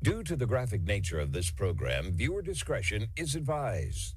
Due to the graphic nature of this program, viewer discretion is advised.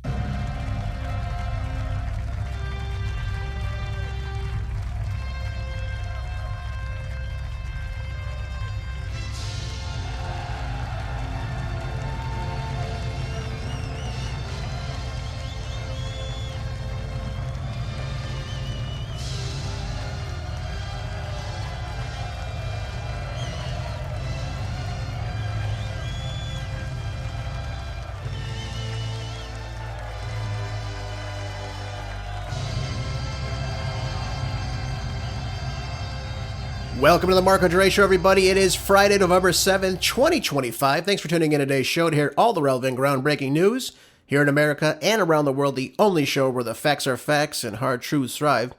Welcome to the Marco Dre Show, everybody. It is Friday, November 7th, 2025. Thanks for tuning in today's show to hear all the relevant groundbreaking news here in America and around the world, the only show where the facts are facts and hard truths thrive.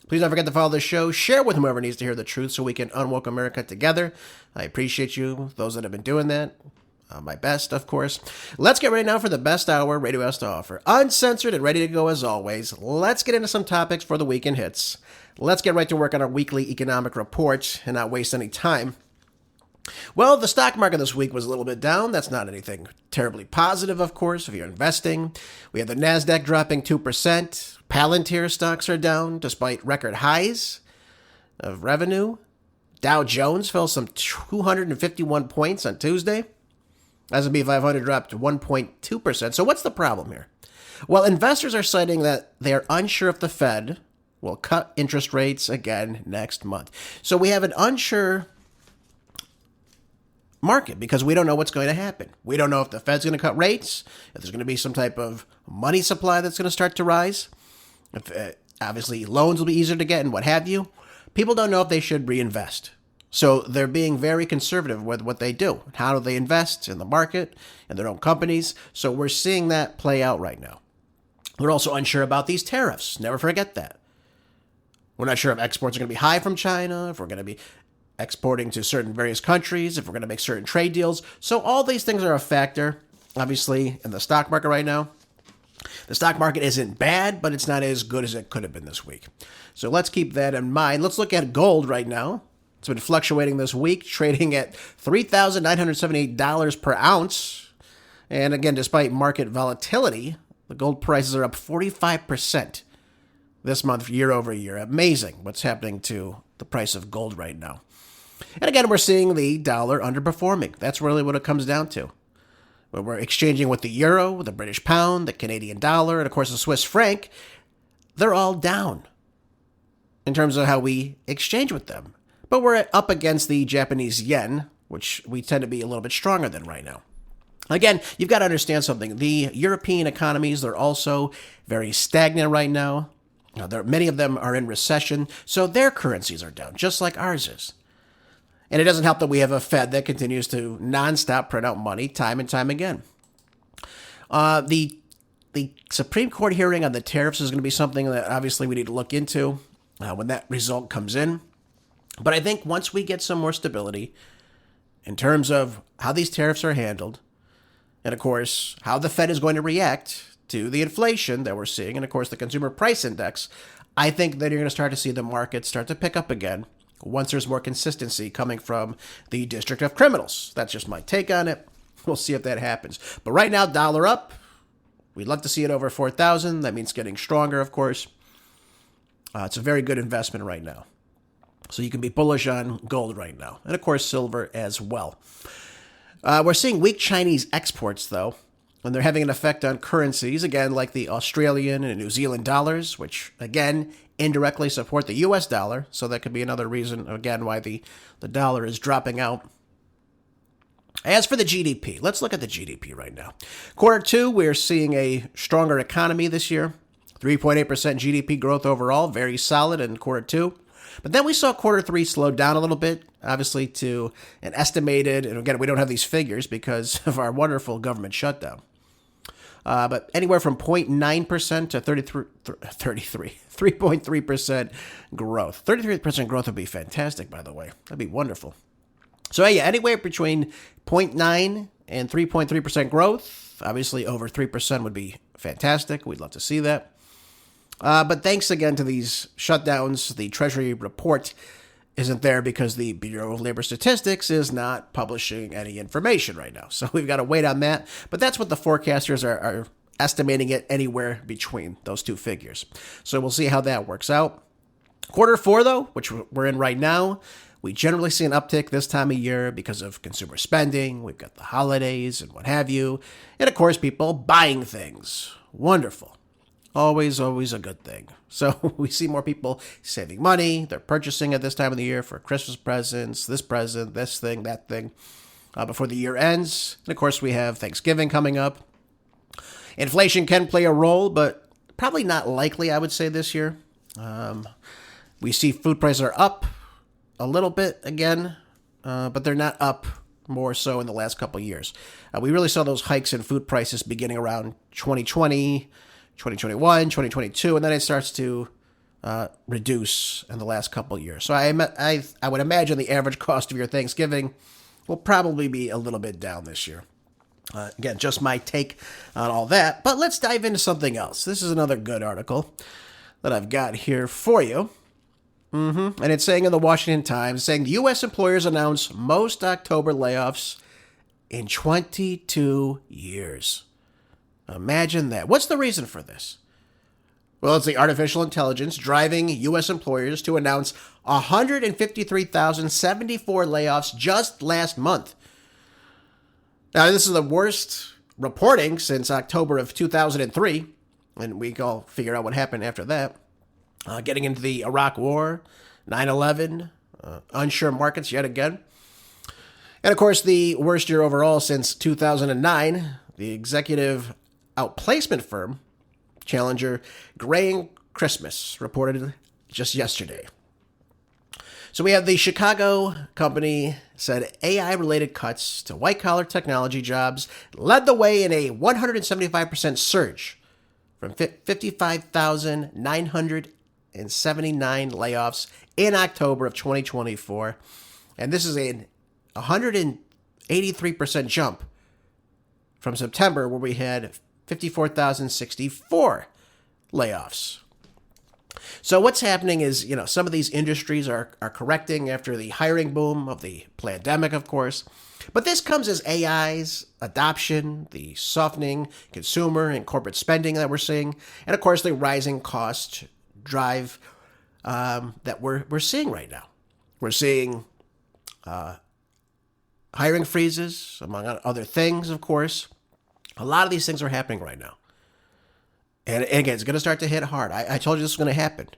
Please don't forget to follow the show, share with whomever needs to hear the truth so we can unwoke America together. I appreciate you, those that have been doing that. My best, of course. Let's get ready now for the best hour radio has to offer. Uncensored and ready to go as always. Let's get into some topics for the weekend hits. Let's get right to work on our weekly economic report and not waste any time. Well, the stock market this week was a little bit down. That's not anything terribly positive, of course, if you're investing. We have the NASDAQ dropping 2%. Palantir stocks are down despite record highs of revenue. Dow Jones fell some 251 points on Tuesday. S&P 500 dropped 1.2%. So what's the problem here? Well, investors are citing that they are unsure if the Fed will cut interest rates again next month. So we have an unsure market because we don't know what's going to happen. We don't know if the Fed's going to cut rates, if there's going to be some type of money supply that's going to start to rise. If, obviously, loans will be easier to get and what have you. People don't know if they should reinvest. So they're being very conservative with what they do. How do they invest in the market, in their own companies? So we're seeing that play out right now. We're also unsure about these tariffs. Never forget that. We're not sure if exports are going to be high from China, if we're going to be exporting to certain various countries, if we're going to make certain trade deals. So all these things are a factor, obviously, in the stock market right now. The stock market isn't bad, but it's not as good as it could have been this week. So let's keep that in mind. Let's look at gold right now. It's been fluctuating this week, trading at $3,978 per ounce. And again, despite market volatility, the gold prices are up 45% this month, year over year. Amazing what's happening to the price of gold right now. And again, we're seeing the dollar underperforming. That's really what it comes down to. When we're exchanging with the euro, the British pound, the Canadian dollar, and of course the Swiss franc, they're all down in terms of how we exchange with them. But we're up against the Japanese yen, which we tend to be a little bit stronger than right now. Again, you've got to understand something. The European economies, they're also very stagnant right now. Many of them are in recession, so their currencies are down, just like ours is. And it doesn't help that we have a Fed that continues to nonstop print out money time and time again. The Supreme Court hearing on the tariffs is going to be something that obviously we need to look into when that result comes in. But I think once we get some more stability in terms of how these tariffs are handled, and of course, how the Fed is going to react to the inflation that we're seeing, and of course, the consumer price index, I think that you're going to start to see the market start to pick up again once there's more consistency coming from the District of Criminals. That's just my take on it. We'll see if that happens. But right now, dollar up. We'd love to see it over 4,000. That means getting stronger, of course. It's a very good investment right now. So you can be bullish on gold right now. And of course, silver as well. We're seeing weak Chinese exports, though. And they're having an effect on currencies, again, like the Australian and New Zealand dollars, which, again, indirectly support the U.S. dollar. So that could be another reason, again, why the dollar is dropping out. As for the GDP, let's look at the GDP right now. Quarter two, we're seeing a stronger economy this year. 3.8% GDP growth overall, very solid in quarter two. But then we saw quarter three slow down a little bit, obviously to an estimated, and again, we don't have these figures because of our wonderful government shutdown. But anywhere from 0.9% to 3.3% growth. 33% growth would be fantastic, by the way. That'd be wonderful. So yeah, anywhere between 0.9 and 3.3% growth. Obviously, over 3% would be fantastic. We'd love to see that. But thanks again to these shutdowns, the Treasury report isn't there because the Bureau of Labor Statistics is not publishing any information right now. So we've got to wait on that. But that's what the forecasters are estimating it anywhere between those two figures. So we'll see how that works out. Quarter four, though, which we're in right now, we generally see an uptick this time of year because of consumer spending. We've got the holidays and what have you. And, of course, people buying things. Wonderful. Always a good thing. So we see more people saving money. They're purchasing at this time of the year for Christmas presents, this present, this thing, that thing, before the year ends. And, of course, we have Thanksgiving coming up. Inflation can play a role, but probably not likely, I would say, this year. We see food prices are up a little bit again, but they're not up more so in the last couple of years. We really saw those hikes in food prices beginning around 2020, 2021, 2022, and then it starts to reduce in the last couple of years. So I would imagine the average cost of your Thanksgiving will probably be a little bit down this year. Again, just my take on all that. But let's dive into something else. This is another good article that I've got here for you. And it's saying in the Washington Times, saying the U.S. employers announce most October layoffs in 22 years. Imagine that. What's the reason for this? Well, it's the artificial intelligence driving U.S. employers to announce 153,074 layoffs just last month. Now, this is the worst reporting since October of 2003, and we can all figure out what happened after that. Getting into the Iraq War, 9/11, unsure markets yet again. And, of course, the worst year overall since 2009, the executive outplacement firm, Challenger Gray & Christmas, reported just yesterday. So we have the Chicago company said AI-related cuts to white-collar technology jobs led the way in a 175% surge from 55,979 layoffs in October of 2024. And this is a 183% jump from September, where we had 54,064 layoffs. So what's happening is, some of these industries are correcting after the hiring boom of the pandemic, of course. But this comes as AI's adoption, the softening consumer and corporate spending that we're seeing, and, of course, the rising cost drive that we're seeing right now. We're seeing hiring freezes, among other things, of course. A lot of these things are happening right now. And again, it's going to start to hit hard. I told you this was going to happen.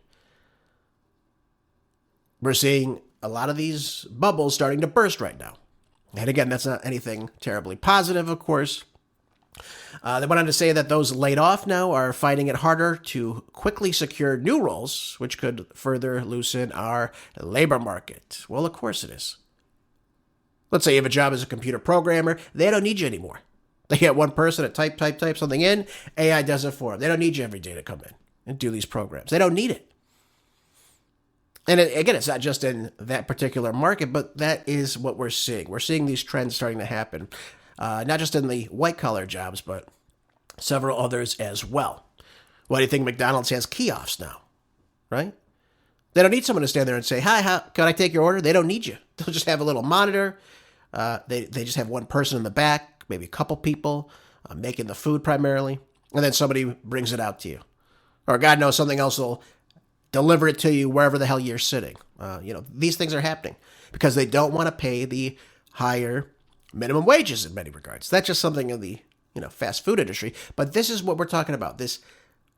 We're seeing a lot of these bubbles starting to burst right now. And again, that's not anything terribly positive, of course. They went on to say that those laid off now are finding it harder to quickly secure new roles, which could further loosen our labor market. Well, of course it is. Let's say you have a job as a computer programmer. They don't need you anymore. They get one person to type something in. AI does it for them. They don't need you every day to come in and do these programs. They don't need it. And again, it's not just in that particular market, but that is what we're seeing. We're seeing these trends starting to happen, not just in the white-collar jobs, but several others as well. Why do you think McDonald's has kiosks now, right? They don't need someone to stand there and say, hi, can I take your order? They don't need you. They'll just have a little monitor. They just have one person in the back, maybe a couple people making the food primarily, and then somebody brings it out to you. Or God knows, something else will deliver it to you wherever the hell you're sitting. These things are happening because they don't want to pay the higher minimum wages in many regards. That's just something in the fast food industry. But this is what we're talking about, this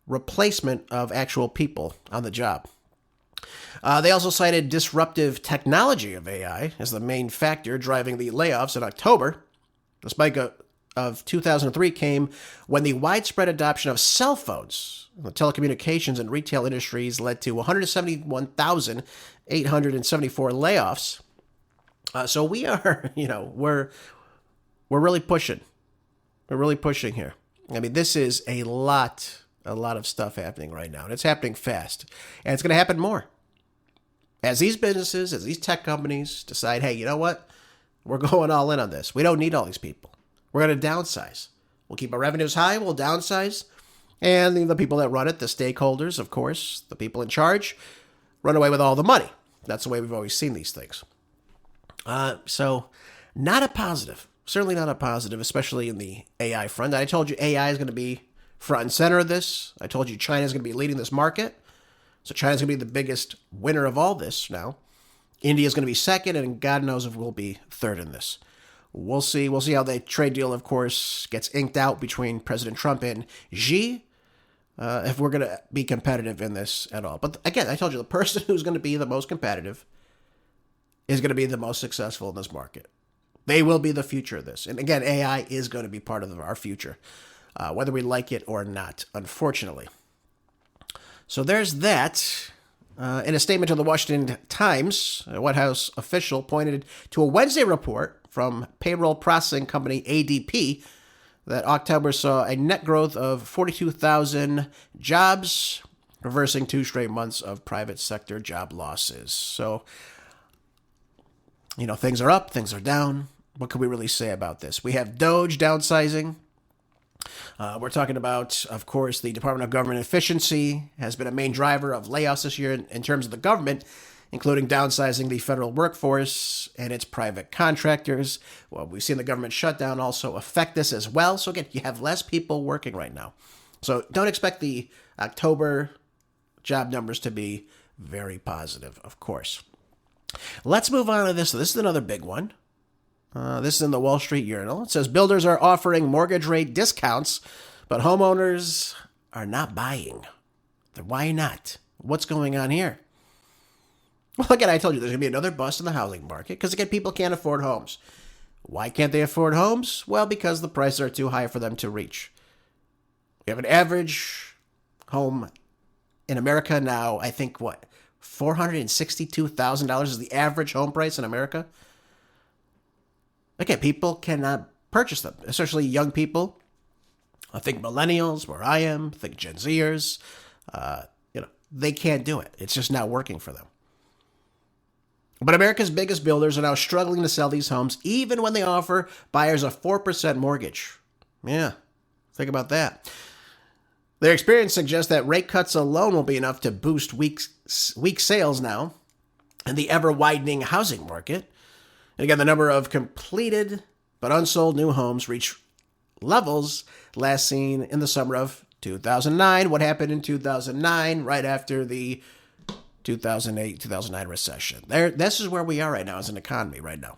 replacement of actual people on the job. They also cited disruptive technology of AI as the main factor driving the layoffs in October. The spike of 2003 came when the widespread adoption of cell phones, the telecommunications and retail industries led to 171,874 layoffs. So we are, we're really pushing. We're really pushing here. I mean, this is a lot of stuff happening right now, and it's happening fast, and it's going to happen more. As these businesses, as these tech companies decide, hey, you know what? We're going all in on this. We don't need all these people. We're going to downsize. We'll keep our revenues high. We'll downsize. And the people that run it, the stakeholders, of course, the people in charge, run away with all the money. That's the way we've always seen these things. So, not a positive. Certainly not a positive, especially in the AI front. I told you AI is going to be front and center of this. I told you China is going to be leading this market. So China's going to be the biggest winner of all this now. India is going to be second, and God knows if we'll be third in this. We'll see. We'll see how the trade deal, of course, gets inked out between President Trump and Xi, if we're going to be competitive in this at all. But again, I told you, the person who's going to be the most competitive is going to be the most successful in this market. They will be the future of this. And again, AI is going to be part of our future, whether we like it or not, unfortunately. So there's that. In a statement to the Washington Times, a White House official pointed to a Wednesday report from payroll processing company ADP that October saw a net growth of 42,000 jobs, reversing 2 straight months of private sector job losses. So, things are up, things are down. What can we really say about this? We have Doge downsizing. We're talking about, of course, the Department of Government Efficiency has been a main driver of layoffs this year in terms of the government, including downsizing the federal workforce and its private contractors. Well, we've seen the government shutdown also affect this as well. So again, you have less people working right now. So don't expect the October job numbers to be very positive, of course. Let's move on to this. This is another big one. This is in the Wall Street Journal. It says builders are offering mortgage rate discounts, but homeowners are not buying. Why not? What's going on here? Well, again, I told you there's going to be another bust in the housing market because, again, people can't afford homes. Why can't they afford homes? Well, because the prices are too high for them to reach. We have an average home in America now, I think, $462,000 is the average home price in America. Again, people cannot purchase them, especially young people. I think millennials, where I am, think Gen Zers. They can't do it. It's just not working for them. But America's biggest builders are now struggling to sell these homes, even when they offer buyers a 4% mortgage. Yeah, think about that. Their experience suggests that rate cuts alone will be enough to boost weak sales now in the ever-widening housing market. And again, the number of completed but unsold new homes reached levels last seen in the summer of 2009. What happened in 2009, right after the 2008-2009 recession? This is where we are right now as an economy right now.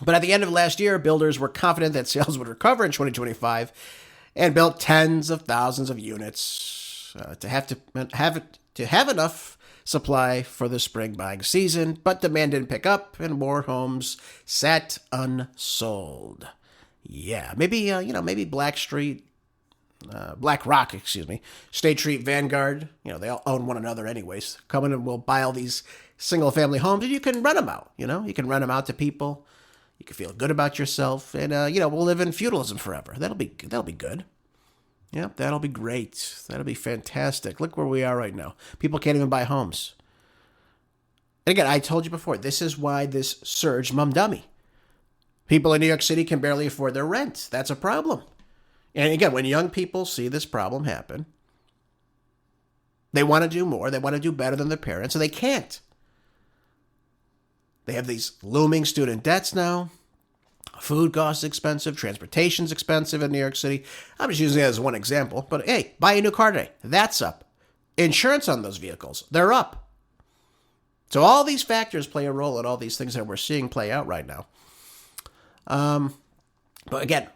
But at the end of last year, builders were confident that sales would recover in 2025 and built tens of thousands of units to have enough supply for the spring buying season, but demand didn't pick up and more homes sat unsold. Yeah, maybe BlackRock, State Street, Vanguard, they all own one another anyways. Come in and we'll buy all these single family homes and you can rent them out, you can rent them out to people. You can feel good about yourself and, we'll live in feudalism forever. That'll be good. Yep, that'll be great. That'll be fantastic. Look where we are right now. People can't even buy homes. And again, I told you before, this is why this surged Mamdani. People in New York City can barely afford their rent. That's a problem. And again, when young people see this problem happen, they want to do more. They want to do better than their parents, and they can't. They have these looming student debts now. Food costs expensive. Transportation's expensive in New York City. I'm just using it as one example. But hey, buy a new car today. That's up. Insurance on those vehicles, they're up. So all these factors play a role in all these things that we're seeing play out right now. But again,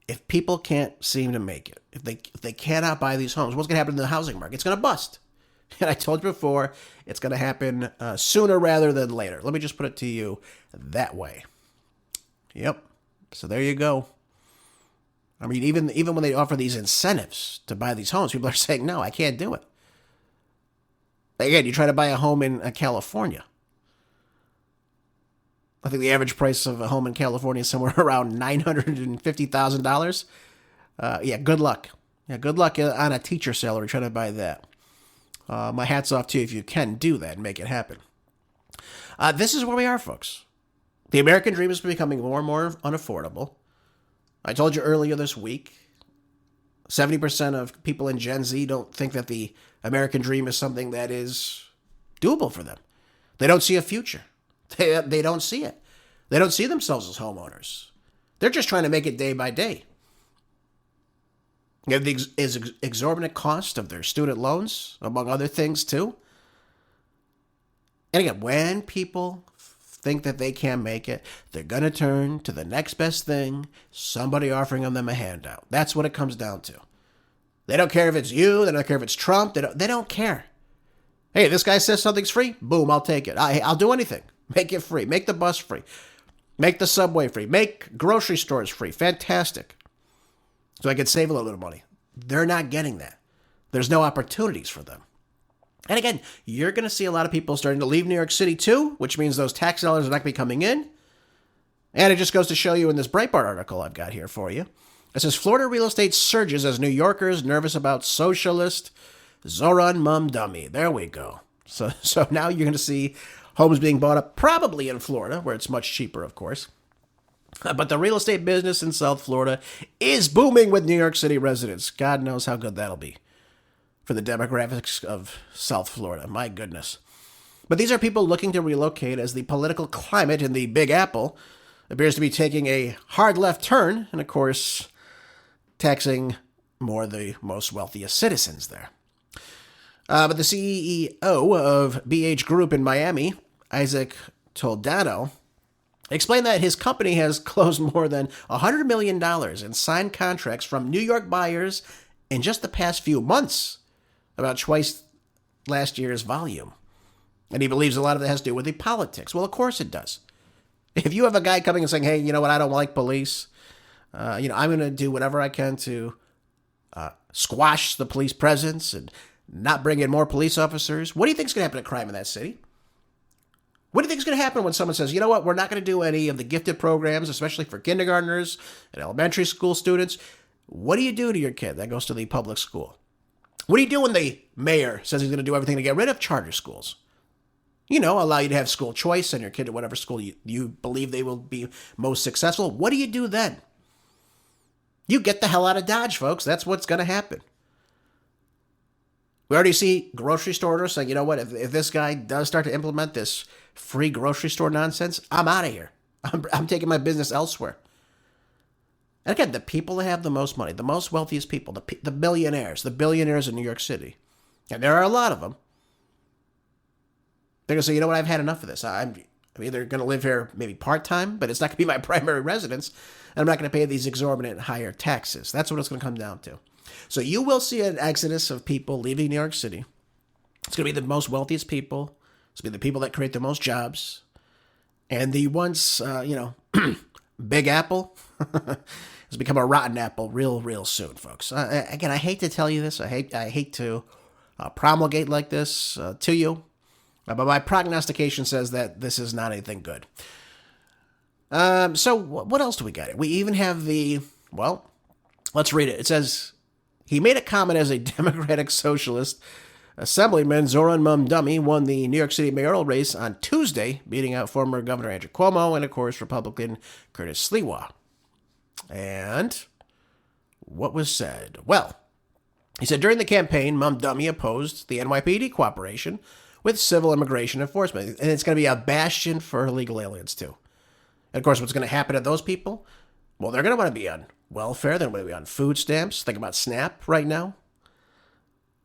if people can't seem to make it, if they cannot buy these homes, what's going to happen in the housing market? It's going to bust. And I told you before, it's going to happen sooner rather than later. Let me just put it to you that way. Yep. So there you go. I mean, even when they offer these incentives to buy these homes, people are saying, no, I can't do it. Again, you try to buy a home in California. I think the average price of a home in California is somewhere around $950,000. Yeah, good luck. Yeah, good luck on a teacher salary trying to buy that. My hat's off to you if you can do that and make it happen. This is where we are, folks. The American dream is becoming more and more unaffordable. I told you earlier this week, 70% of people in Gen Z don't think that the American dream is something that is doable for them. They don't see a future. They don't see it. They don't see themselves as homeowners. They're just trying to make it day by day. You have the exorbitant cost of their student loans, among other things, too. And again, when people think that they can't make it, they're going to turn to the next best thing, somebody offering them a handout. That's what it comes down to. They don't care if it's you. They don't care if it's Trump. They don't care. Hey, this guy says something's free. Boom, I'll take it. I'll do anything. Make it free. Make the bus free. Make the subway free. Make grocery stores free. Fantastic. So I can save a little bit of money. They're not getting that. There's no opportunities for them. And again, you're going to see a lot of people starting to leave New York City too, which means those tax dollars are not going to be coming in. And it just goes to show you in this Breitbart article I've got here for you. It says, Florida real estate surges as New Yorkers nervous about socialist Zoran Mamdani. There we go. So now you're going to see homes being bought up, probably in Florida, where it's much cheaper, of course. But the real estate business in South Florida is booming with New York City residents. God knows how good that'll be for the demographics of South Florida. My goodness. But these are people looking to relocate as the political climate in the Big Apple appears to be taking a hard left turn and, of course, taxing more the most wealthiest citizens there. But the CEO of BH Group in Miami, Isaac Toledano, explained that his company has closed more than $100 million in signed contracts from New York buyers in just the past few months, about twice last year's volume. And he believes a lot of that has to do with the politics. Well, of course it does. If you have a guy coming and saying, hey, you know what, I don't like police, I'm going to do whatever I can to squash the police presence and not bring in more police officers, what do you think is going to happen to crime in that city? What do you think is going to happen when someone says, you know what, we're not going to do any of the gifted programs, especially for kindergartners and elementary school students? What do you do to your kid that goes to the public school? What do you do when the mayor says he's going to do everything to get rid of charter schools? Allow you to have school choice, send your kid to whatever school you believe they will be most successful. What do you do then? You get the hell out of Dodge, folks. That's what's going to happen. We already see grocery store owners saying, you know what, if this guy does start to implement this free grocery store nonsense, I'm out of here. I'm taking my business elsewhere. And again, the people that have the most money, the most wealthiest people, the billionaires in New York City, and there are a lot of them, they're going to say, you know what, I've had enough of this. I'm either going to live here maybe part-time, but it's not going to be my primary residence, and I'm not going to pay these exorbitant higher taxes. That's what it's going to come down to. So you will see an exodus of people leaving New York City. It's going to be the most wealthiest people. It's going to be the people that create the most jobs. And the once, Big Apple has become a rotten apple real soon, folks. Again, I hate to tell you this. I hate to promulgate like this to you. But my prognostication says that this is not anything good. So what else do we got? We even have let's read it. It says, he made a comment as a Democratic Socialist. Assemblyman Zoran Mamdani won the New York City mayoral race on Tuesday, beating out former Governor Andrew Cuomo and, of course, Republican Curtis Sliwa. And what was said? Well, he said during the campaign, Mamdani opposed the NYPD cooperation with civil immigration enforcement. And it's going to be a bastion for illegal aliens, too. And, of course, what's going to happen to those people? Well, they're going to want to be on welfare. They're going to be on food stamps. Think about SNAP right now.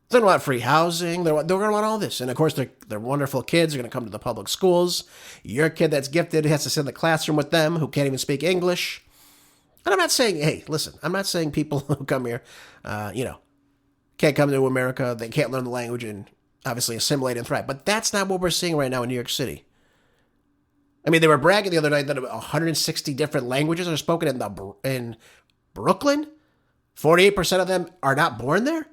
They're going to want free housing. They're going to want all this. And, of course, they're wonderful kids. They're going to come to the public schools. Your kid that's gifted has to sit in the classroom with them who can't even speak English. And I'm not saying, hey, listen, I'm not saying people who come here, can't come to America. They can't learn the language and obviously assimilate and thrive. But that's not what we're seeing right now in New York City. I mean, they were bragging the other night that 160 different languages are spoken in Brooklyn. 48% of them are not born there.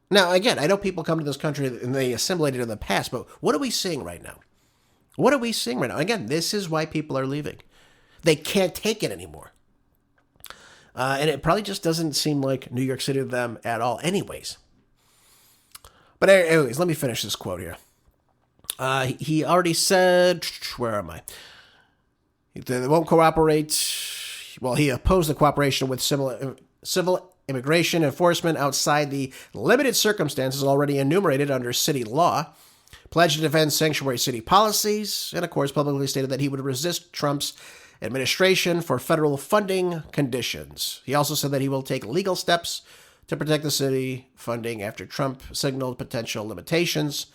Now, again, I know people come to this country and they assimilated in the past, but what are we seeing right now? What are we seeing right now? Again, this is why people are leaving. They can't take it anymore. And it probably just doesn't seem like New York City to them at all anyways. But anyways, let me finish this quote here. He already said, where am I? They won't cooperate. Well, he opposed the cooperation with civil immigration enforcement outside the limited circumstances already enumerated under city law. pledged to defend sanctuary city policies, and of course publicly stated that he would resist Trump's administration for federal funding conditions. He also said that he will take legal steps to protect the city funding after Trump signaled potential limitations.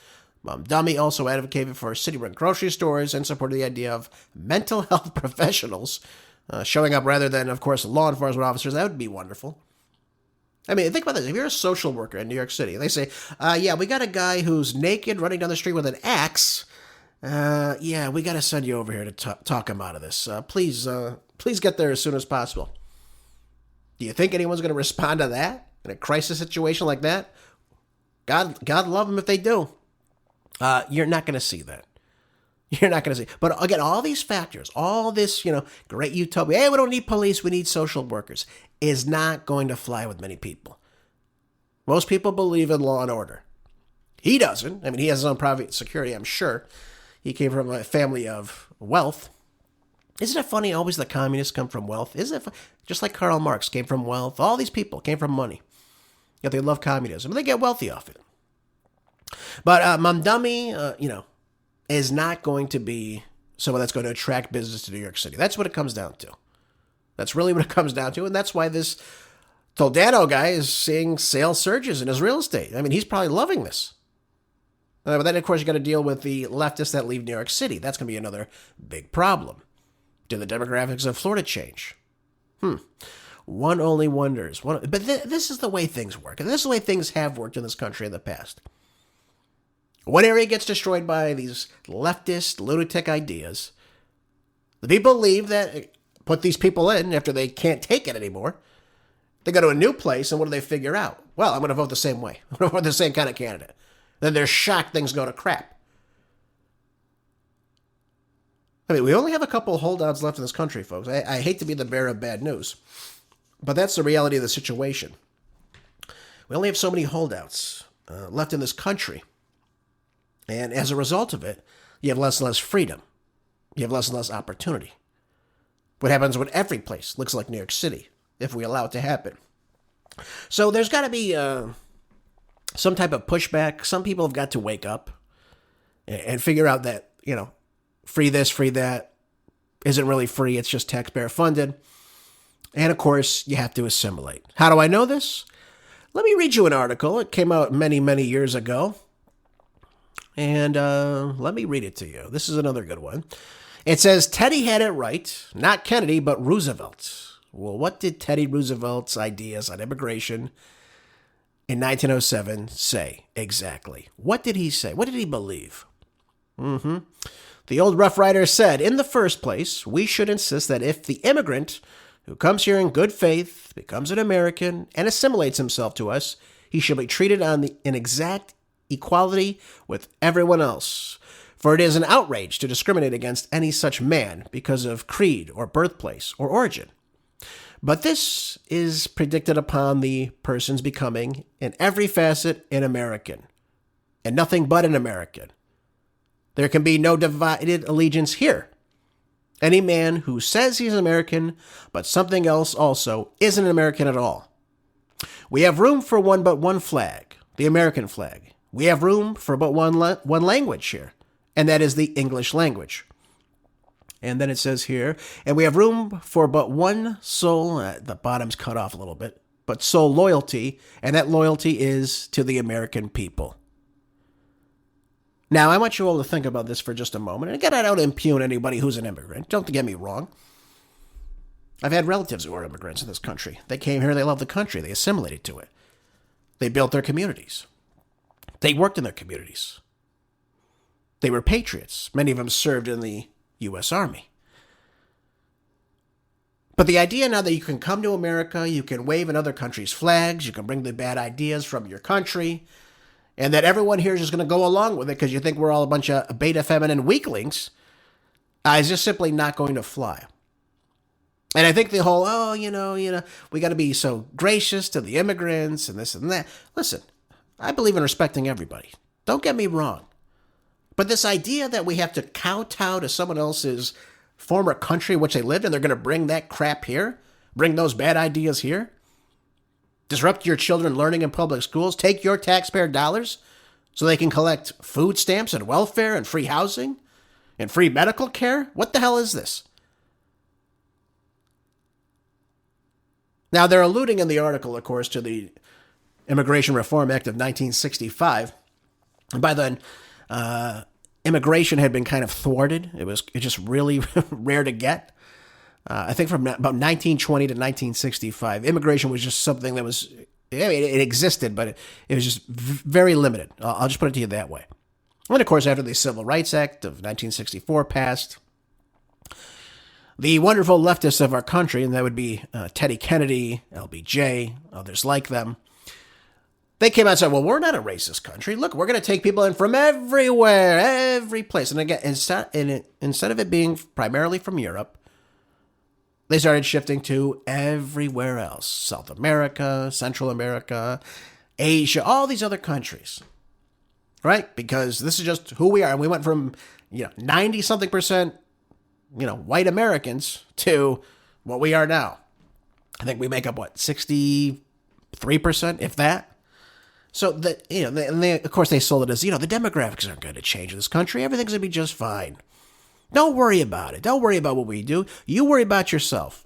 Mamdani also advocated for city-run grocery stores and supported the idea of mental health professionals showing up rather than, of course, law enforcement officers. That would be wonderful. I mean, think about this. If you're a social worker in New York City, they say, yeah, we got a guy who's naked running down the street with an axe. Yeah, we got to send you over here to talk him out of this. Please get there as soon as possible. Do you think anyone's going to respond to that in a crisis situation like that? God love them if they do. You're not going to see that. You're not going to see. But again, all these factors, all this, great utopia, hey, we don't need police, we need social workers, is not going to fly with many people. Most people believe in law and order. He doesn't. I mean, he has his own private security, I'm sure. He came from a family of wealth. Isn't it funny always the communists come from wealth? Isn't it just like Karl Marx came from wealth? All these people came from money. Yet they love communism. They get wealthy off it. But Mamdani, is not going to be someone that's going to attract business to New York City. That's what it comes down to. That's really what it comes down to. And that's why this Toledano guy is seeing sales surges in his real estate. I mean, he's probably loving this. But then, of course, you got to deal with the leftists that leave New York City. That's going to be another big problem. Do the demographics of Florida change? One only wonders. But this is the way things work. And this is the way things have worked in this country in the past. One area gets destroyed by these leftist, lunatic ideas. The people leave that, put these people in after they can't take it anymore. They go to a new place, and what do they figure out? Well, I'm going to vote the same way. I'm going to vote the same kind of candidate. Then they're shocked things go to crap. I mean, we only have a couple holdouts left in this country, folks. I hate to be the bearer of bad news, but that's the reality of the situation. We only have so many holdouts left in this country. And as a result of it, you have less and less freedom. You have less and less opportunity. What happens when every place looks like New York City, if we allow it to happen? So there's got to be some type of pushback. Some people have got to wake up and figure out that, free this, free that isn't really free. It's just taxpayer funded. And of course, you have to assimilate. How do I know this? Let me read you an article. It came out many, many years ago. And let me read it to you. This is another good one. It says, Teddy had it right. Not Kennedy, but Roosevelt. Well, what did Teddy Roosevelt's ideas on immigration in 1907 say exactly? What did he say? What did he believe? The old Rough Rider said, in the first place, we should insist that if the immigrant who comes here in good faith, becomes an American, and assimilates himself to us, he shall be treated on an exact equality with everyone else. For it is an outrage to discriminate against any such man because of creed or birthplace or origin. But this is predicted upon the person's becoming in every facet an American, and nothing but an American. There can be no divided allegiance here. Any man who says he's an American, but something else also, isn't an American at all. We have room for but one flag, the American flag. We have room for but one language here, and that is the English language. And then it says here, and we have room for but one soul, the bottom's cut off a little bit, but soul loyalty, and that loyalty is to the American people. Now, I want you all to think about this for just a moment. And again, I don't impugn anybody who's an immigrant. Don't get me wrong. I've had relatives who are immigrants in this country. They came here, they loved the country, they assimilated to it. They built their communities. They worked in their communities. They were patriots. Many of them served in the U.S. Army. But the idea now that you can come to America, you can wave in other countries' flags, you can bring the bad ideas from your country, and that everyone here is just going to go along with it because you think we're all a bunch of beta feminine weaklings, is just simply not going to fly. And I think the whole, we got to be so gracious to the immigrants and this and that. Listen, I believe in respecting everybody. Don't get me wrong. But this idea that we have to kowtow to someone else's former country in which they lived and they're going to bring that crap here, bring those bad ideas here, disrupt your children learning in public schools, take your taxpayer dollars So they can collect food stamps and welfare and free housing and free medical care? What the hell is this? Now, they're alluding in the article, of course, to the Immigration Reform Act of 1965. And by then, immigration had been kind of thwarted. It was just really rare to get. I think from about 1920 to 1965, immigration was just something that was, I mean, it existed, but it was just very limited. I'll just put it to you that way. And of course, after the Civil Rights Act of 1964 passed, the wonderful leftists of our country, and that would be Teddy Kennedy, LBJ, others like them, they came out and said, well, we're not a racist country. Look, we're going to take people in from everywhere, every place. And again, instead of it being primarily from Europe, they started shifting to everywhere else. South America, Central America, Asia, all these other countries. Right? Because this is just who we are. And we went from, 90-something percent, white Americans to what we are now. I think we make up, 63%, if that? So, of course, they sold it as, the demographics aren't going to change in this country. Everything's going to be just fine. Don't worry about it. Don't worry about what we do. You worry about yourself.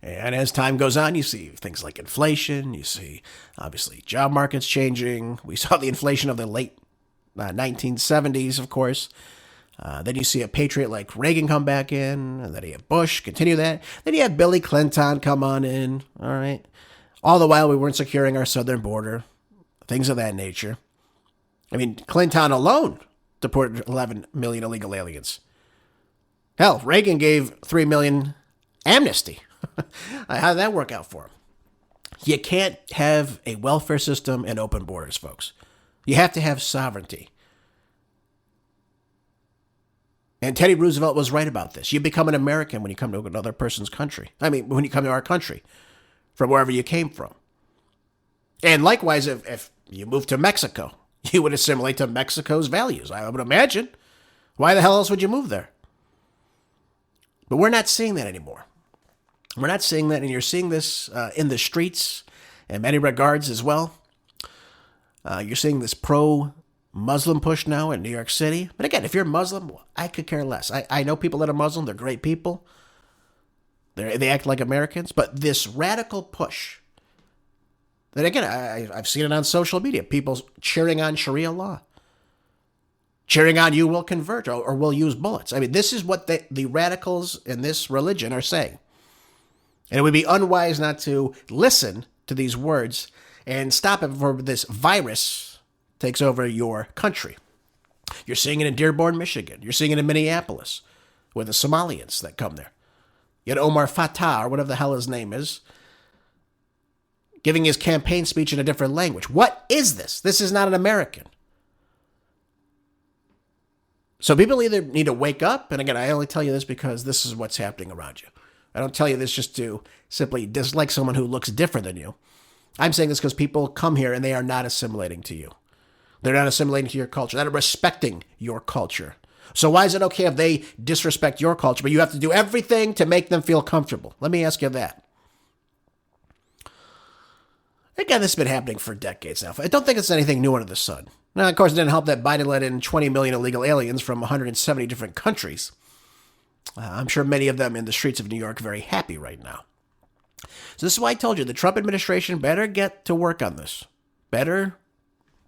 And as time goes on, you see things like inflation. You see, obviously, job markets changing. We saw the inflation of the late 1970s, of course. Then you see a patriot like Reagan come back in. And then you have Bush, continue that. Then you have Billy Clinton come on in. All right. All the while, we weren't securing our southern border. Things of that nature. I mean, Clinton alone deported 11 million illegal aliens. Hell, Reagan gave 3 million amnesty. How did that work out for him? You can't have a welfare system and open borders, folks. You have to have sovereignty. And Teddy Roosevelt was right about this. You become an American when you come to another person's country. I mean, when you come to our country, from wherever you came from. And likewise, if you move to Mexico, you would assimilate to Mexico's values, I would imagine. Why the hell else would you move there? But we're not seeing that anymore. We're not seeing that, and you're seeing this in the streets in many regards as well. You're seeing this pro-Muslim push now in New York City. But again, if you're Muslim, I could care less. I know people that are Muslim. They're great people. They act like Americans. But this radical push, that again, I've seen it on social media. People cheering on Sharia law. Cheering on you will convert or will use bullets. I mean, this is what the radicals in this religion are saying. And it would be unwise not to listen to these words and stop it before this virus takes over your country. You're seeing it in Dearborn, Michigan. You're seeing it in Minneapolis with the Somalians that come there. You had Omar Fatah, or whatever the hell his name is, giving his campaign speech in a different language. What is this? This is not an American. So people either need to wake up, and again, I only tell you this because this is what's happening around you. I don't tell you this just to simply dislike someone who looks different than you. I'm saying this because people come here and they are not assimilating to you. They're not assimilating to your culture. They're not respecting your culture. So why is it okay if they disrespect your culture, but you have to do everything to make them feel comfortable? Let me ask you that. Again, this has been happening for decades now. I don't think it's anything new under the sun. Now, of course, it didn't help that Biden let in 20 million illegal aliens from 170 different countries. I'm sure many of them in the streets of New York are very happy right now. So this is why I told you the Trump administration better get to work on this. Better,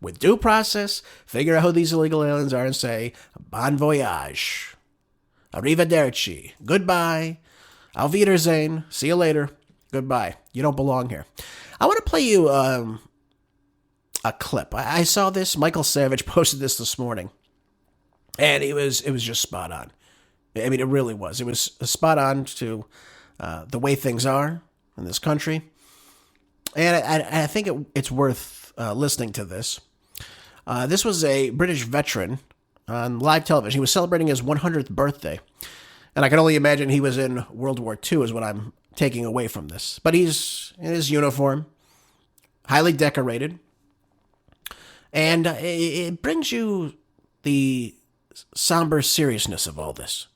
with due process, figure out who these illegal aliens are and say, bon voyage, arrivederci, goodbye, auf Wiedersehen, see you later, goodbye. You don't belong here. I want to play you a clip. I saw this. Michael Savage posted this morning, and it was just spot on. I mean, it really was. It was spot on to the way things are in this country. And I think it's worth listening to this. This was a British veteran on live television. He was celebrating his 100th birthday. And I can only imagine he was in World War II is what I'm taking away from this. But he's in his uniform, highly decorated. And it brings you the somber seriousness of all this.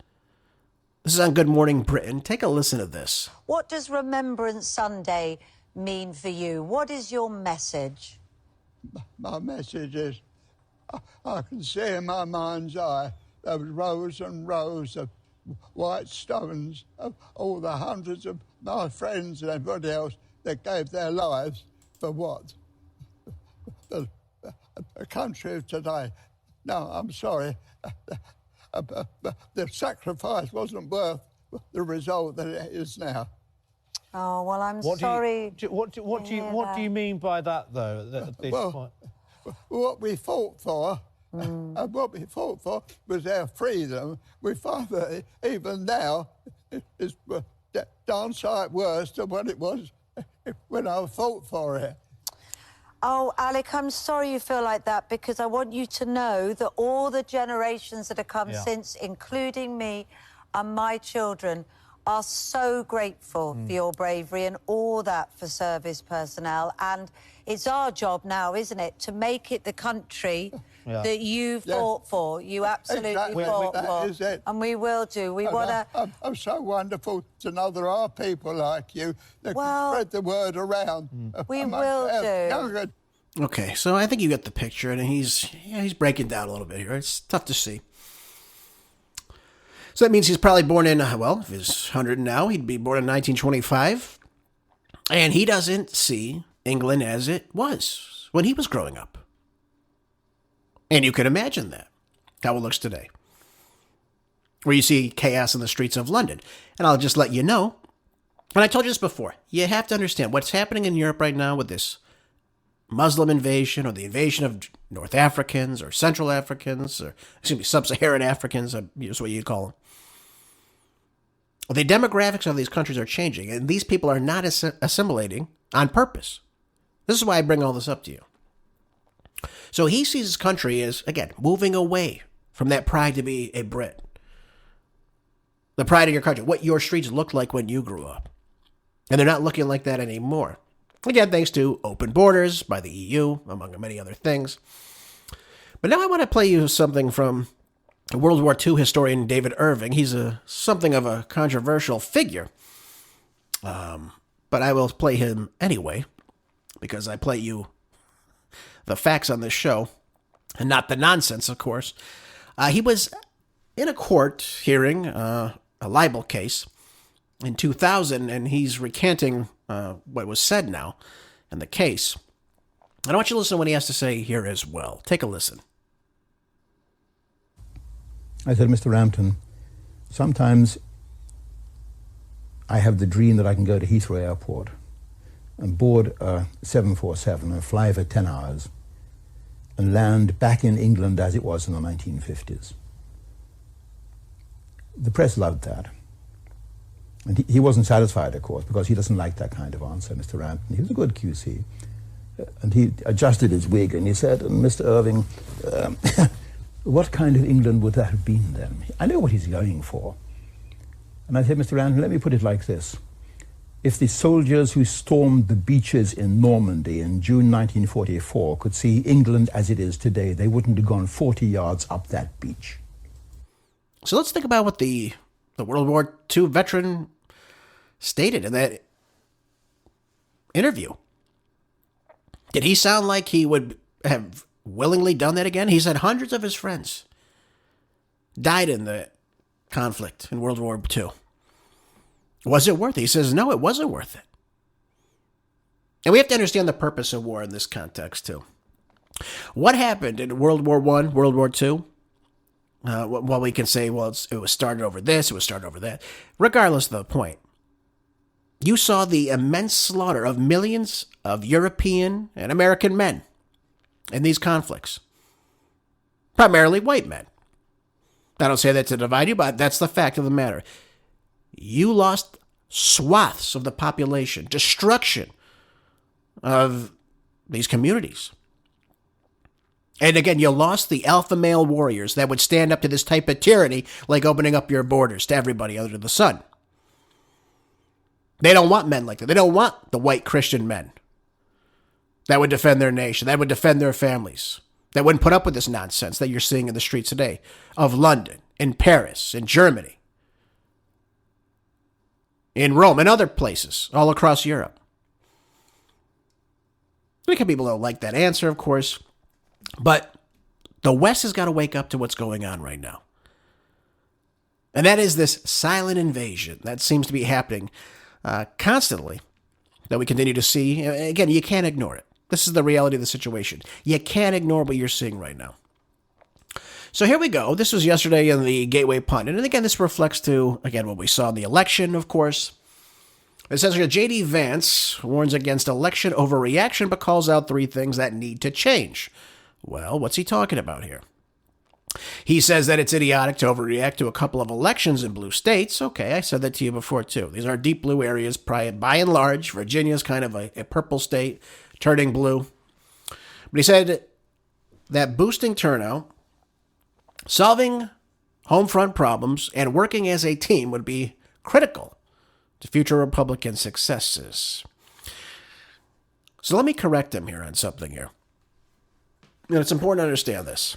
This is on Good Morning Britain. Take a listen to this. What does Remembrance Sunday mean for you? What is your message? my message is, I can see in my mind's eye those rows and rows of white stones of all the hundreds of my friends and everybody else that gave their lives for what? The country of today. No, I'm sorry. The sacrifice wasn't worth the result that it is now. Oh, well, I'm sorry. What do you mean by that, though? At this point? What we fought for, and what we fought for was our freedom. We find that even now it's darn sight worse than what it was when I fought for it. Oh, Alec, I'm sorry you feel like that, because I want you to know that all the generations that have come since, including me and my children, are so grateful for your bravery and all that for service personnel. And it's our job now, isn't it, to make it the country that you fought for. You absolutely fought for. Is it. And we will do. We want to... I'm so wonderful to know there are people like you that can spread the word around. We will do. Okay, so I think you get the picture, and he's breaking down a little bit here. It's tough to see. So that means he's probably born in, well, if he's 100 now, he'd be born in 1925. And he doesn't see England as it was when he was growing up. And you can imagine that, how it looks today. Where you see chaos in the streets of London. And I'll just let you know, and I told you this before, you have to understand what's happening in Europe right now with this Muslim invasion, or the invasion of North Africans or Central Africans, or Sub-Saharan Africans, is what you'd call them. The demographics of these countries are changing, and these people are not assimilating on purpose. This is why I bring all this up to you. So he sees his country as, again, moving away from that pride to be a Brit. The pride of your country, what your streets looked like when you grew up. And they're not looking like that anymore. Again, thanks to open borders by the EU, among many other things. But now I want to play you something from World War II historian David Irving. He's something of a controversial figure. But I will play him anyway, because I play you the facts on this show, and not the nonsense, of course. He was in a court hearing, a libel case, in 2000, and he's recanting what was said now in the case. And I want you to listen to what he has to say here as well. Take a listen. I said, Mr. Rampton, sometimes I have the dream that I can go to Heathrow Airport and board a 747 and fly for 10 hours and land back in England as it was in the 1950s. The press loved that. And he wasn't satisfied, of course, because he doesn't like that kind of answer, Mr. Rampton. He was a good QC. And he adjusted his wig and he said, Mr. Irving, what kind of England would that have been then? I know what he's going for. And I said, Mr. Rampton, let me put it like this. If the soldiers who stormed the beaches in Normandy in June 1944 could see England as it is today, they wouldn't have gone 40 yards up that beach. So let's think about what the World War II veteran stated in that interview. Did he sound like he would have willingly done that again? He said hundreds of his friends died in the conflict in World War II. Was it worth it? He says, no, it wasn't worth it. And we have to understand the purpose of war in this context, too. What happened in World War I, World War II? Well, we can say, well, it was started over this, it was started over that. Regardless of the point, you saw the immense slaughter of millions of European and American men in these conflicts. Primarily white men. I don't say that to divide you, but that's the fact of the matter. You lost swaths of the population, destruction of these communities. And again, you lost the alpha male warriors that would stand up to this type of tyranny, like opening up your borders to everybody under the sun. They don't want men like that. They don't want the white Christian men that would defend their nation, that would defend their families, that wouldn't put up with this nonsense that you're seeing in the streets today of London, in Paris, in Germany, in Rome, and other places all across Europe. Because people don't like that answer, of course. But the West has got to wake up to what's going on right now. And that is this silent invasion that seems to be happening constantly, that we continue to see. Again, you can't ignore it. This is the reality of the situation. You can't ignore what you're seeing right now. So here we go. This was yesterday in the Gateway Pundit. And again, this reflects to, again, what we saw in the election, of course. It says here, J.D. Vance warns against election overreaction, but calls out 3 things that need to change. Well, what's he talking about here? He says that it's idiotic to overreact to a couple of elections in blue states. Okay, I said that to you before, too. These are deep blue areas, by and large. Virginia's kind of a purple state, turning blue. But he said that boosting turnout, solving home front problems, and working as a team would be critical to future Republican successes. So let me correct him here on something here. You know, it's important to understand this.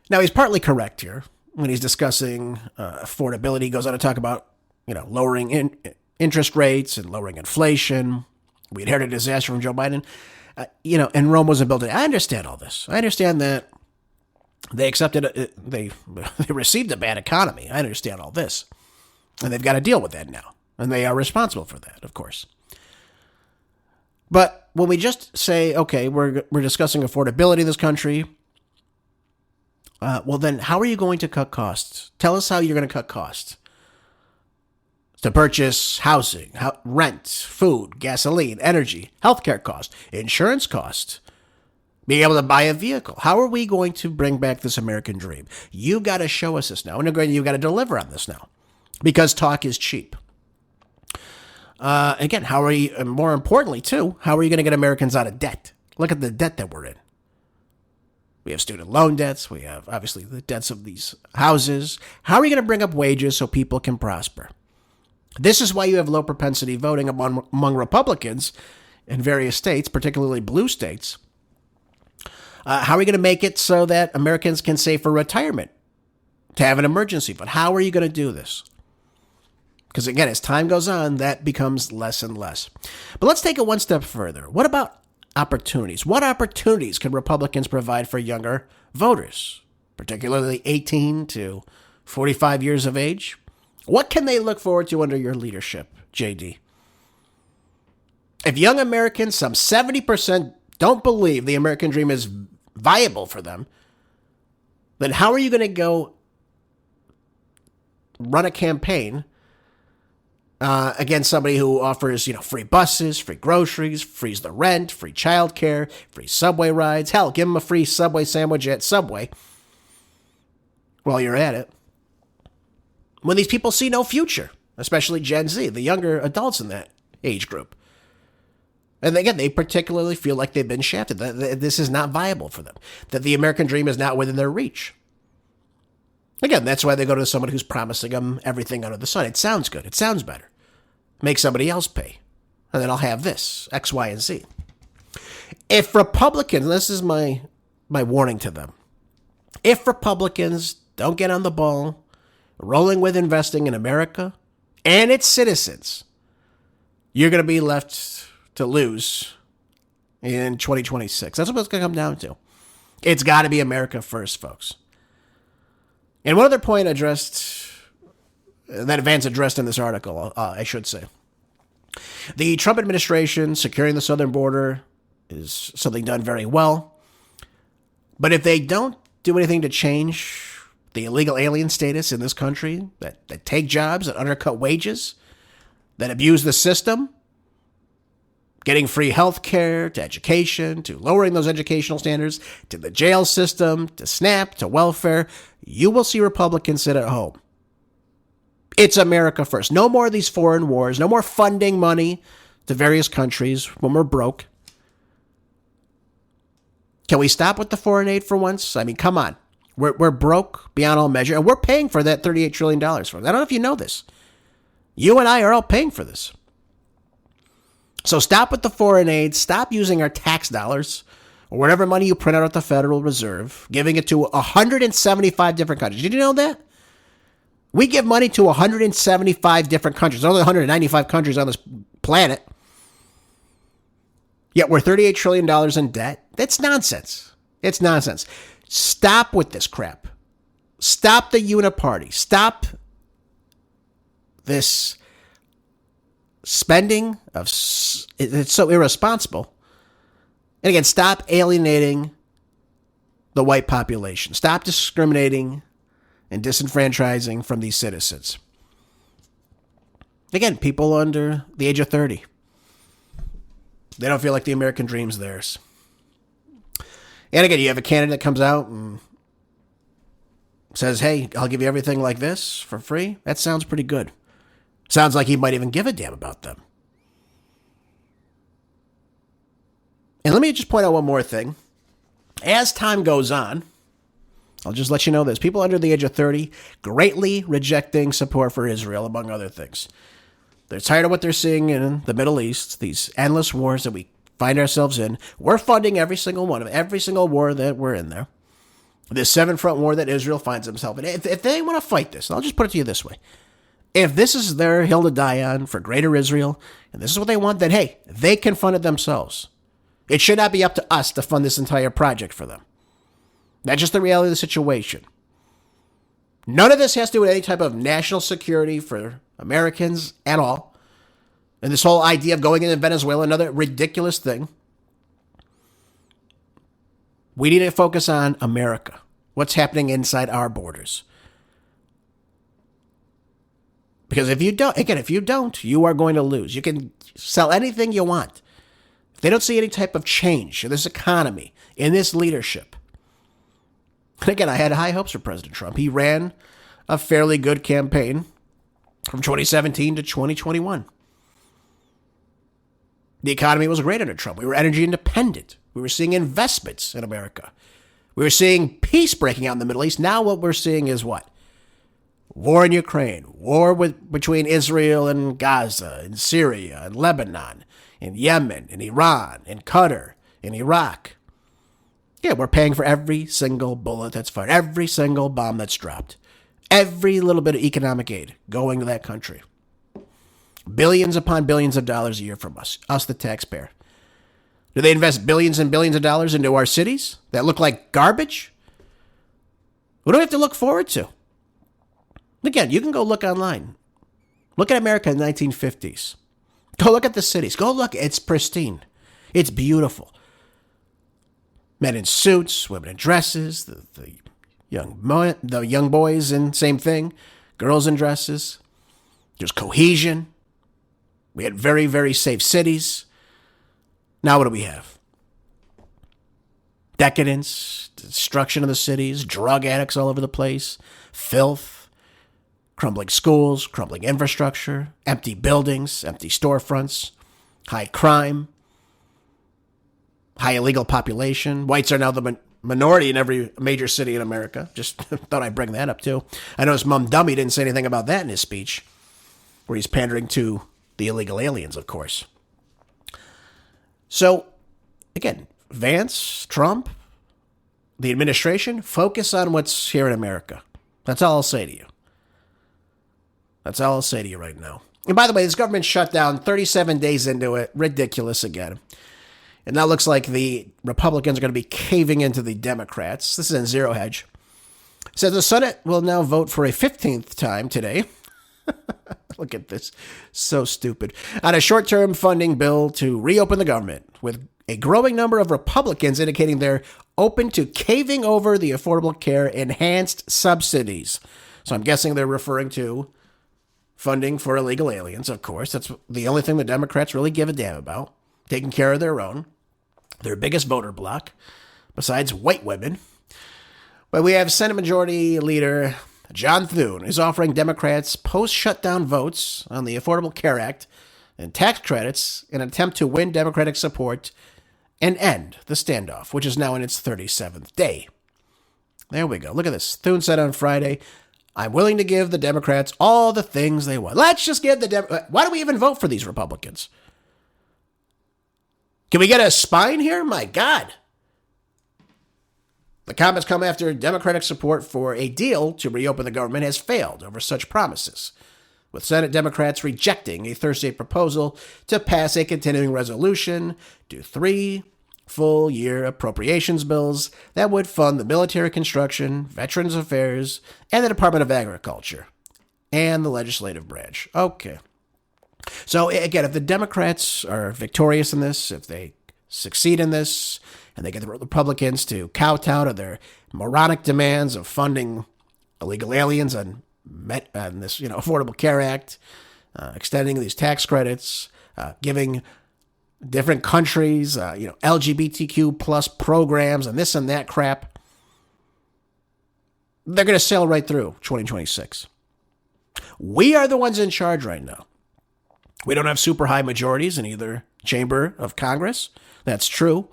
Now, he's partly correct here when he's discussing affordability. He goes on to talk about, lowering interest rates and lowering inflation. We inherited a disaster from Joe Biden. And Rome wasn't built. I understand all this. I understand that they accepted, they received a bad economy. I understand all this. And they've got to deal with that now. And they are responsible for that, of course. But when we just say, okay, we're discussing affordability in this country, well, then how are you going to cut costs? Tell us how you're going to cut costs. To purchase housing, rent, food, gasoline, energy, healthcare costs, insurance costs, being able to buy a vehicle. How are we going to bring back this American dream? You got to show us this now. And you've got to deliver on this now. Because talk is cheap. Again, how are you, and more importantly, too, how are you going to get Americans out of debt? Look at the debt that we're in. We have student loan debts. We have, obviously, the debts of these houses. How are you going to bring up wages so people can prosper? This is why you have low propensity voting among Republicans in various states, particularly blue states. How are you going to make it so that Americans can save for retirement, to have an emergency fund? How are you going to do this? Because, again, as time goes on, that becomes less and less. But let's take it one step further. What about opportunities? What opportunities can Republicans provide for younger voters, particularly 18 to 45 years of age? What can they look forward to under your leadership, JD? If young Americans, some 70%, don't believe the American dream is viable for them, then how are you going to go run a campaign against somebody who offers, free buses, free groceries, frees the rent, free childcare, free subway rides? Hell, give them a free Subway sandwich at Subway while you're at it. When these people see no future, especially Gen Z, the younger adults in that age group. And again, they particularly feel like they've been shafted, that this is not viable for them, that the American dream is not within their reach. Again, that's why they go to someone who's promising them everything under the sun. It sounds good. It sounds better. Make somebody else pay. And then I'll have this, X, Y, and Z. If Republicans, this is my warning to them, if Republicans don't get on the ball, rolling with investing in America and its citizens, you're going to be left to lose in 2026. That's what it's going to come down to. It's got to be America first, folks. And one other point addressed, that Vance addressed in this article, I should say. The Trump administration securing the southern border is something done very well. But if they don't do anything to change the illegal alien status in this country, that take jobs, that undercut wages, that abuse the system, getting free health care, to education, to lowering those educational standards, to the jail system, to SNAP, to welfare, you will see Republicans sit at home. It's America first. No more of these foreign wars. No more funding money to various countries when we're broke. Can we stop with the foreign aid for once? I mean, come on. We're broke beyond all measure, and we're paying for that $38 trillion for it. I don't know if you know this. You and I are all paying for this. So stop with the foreign aid. Stop using our tax dollars or whatever money you print out at the Federal Reserve, giving it to 175 different countries. Did you know that? We give money to 175 different countries. There's only 195 countries on this planet. Yet we're $38 trillion in debt. That's nonsense. It's nonsense. Stop with this crap. Stop the uniparty. Stop this spending of. It's so irresponsible. And again, stop alienating the white population. Stop discriminating and disenfranchising from these citizens. Again, people under the age of 30. They don't feel like the American dream's theirs. And again, you have a candidate that comes out and says, hey, I'll give you everything like this for free. That sounds pretty good. Sounds like he might even give a damn about them. And let me just point out one more thing. As time goes on, I'll just let you know this. People under the age of 30 greatly rejecting support for Israel, among other things. They're tired of what they're seeing in the Middle East, these endless wars that we find ourselves in. We're funding every single one of them, every single war that we're in there. This seven-front war that Israel finds themselves in. If they want to fight this, I'll just put it to you this way. If this is their hill to die on for greater Israel, and this is what they want, then hey, they can fund it themselves. It should not be up to us to fund this entire project for them. That's just the reality of the situation. None of this has to do with any type of national security for Americans at all. And this whole idea of going into Venezuela, another ridiculous thing. We need to focus on America. What's happening inside our borders. Because if you don't, you are going to lose. You can sell anything you want. If they don't see any type of change in this economy, in this leadership. And again, I had high hopes for President Trump. He ran a fairly good campaign from 2017 to 2021. The economy was great under Trump. We were energy independent. We were seeing investments in America. We were seeing peace breaking out in the Middle East. Now what we're seeing is what? War in Ukraine, war between Israel and Gaza, and Syria, and Lebanon, and Yemen, and Iran, and Qatar, and Iraq. Yeah, we're paying for every single bullet that's fired, every single bomb that's dropped, every little bit of economic aid going to that country. Billions upon billions of dollars a year from us the taxpayer. Do they invest billions and billions of dollars into our cities that look like garbage? What do we have to look forward to? Again, you can go look online. Look at America in the 1950s. Go look at the cities. Go look. It's pristine. It's beautiful. Men in suits, women in dresses, the young boys in same thing, girls in dresses. There's cohesion. We had very, very safe cities. Now what do we have? Decadence, destruction of the cities, drug addicts all over the place, filth, crumbling schools, crumbling infrastructure, empty buildings, empty storefronts, high crime, high illegal population. Whites are now the minority in every major city in America. Just thought I'd bring that up too. I noticed Mamdani didn't say anything about that in his speech, where he's pandering to the illegal aliens, of course. So, again, Vance, Trump, the administration, focus on what's here in America. That's all I'll say to you. That's all I'll say to you right now. And by the way, this government shutdown 37 days into it. Ridiculous again. And now looks like the Republicans are going to be caving into the Democrats. This is in Zero Hedge. It says the Senate will now vote for a 15th time today. Look at this. So stupid. On a short-term funding bill to reopen the government, with a growing number of Republicans indicating they're open to caving over the Affordable Care Enhanced subsidies. So I'm guessing they're referring to funding for illegal aliens, of course. That's the only thing the Democrats really give a damn about. Taking care of their own. Their biggest voter bloc, besides white women. But we have Senate Majority Leader John Thune is offering Democrats post-shutdown votes on the Affordable Care Act and tax credits in an attempt to win Democratic support and end the standoff, which is now in its 37th day. There we go. Look at this. Thune said on Friday, I'm willing to give the Democrats all the things they want. Let's just give the why do we even vote for these Republicans? Can we get a spine here? My God. The comments come after Democratic support for a deal to reopen the government has failed over such promises. with Senate Democrats rejecting a Thursday proposal to pass a continuing resolution to 3 full-year appropriations bills that would fund the military construction, Veterans Affairs, and the Department of Agriculture, and the legislative branch. Okay. So, again, if the Democrats are victorious in this, if they succeed in this, and they get the Republicans to kowtow to their moronic demands of funding illegal aliens and this, Affordable Care Act, extending these tax credits, giving different countries, LGBTQ plus programs and this and that crap, they're going to sail right through 2026. We are the ones in charge right now. We don't have super high majorities in either chamber of Congress. That's true.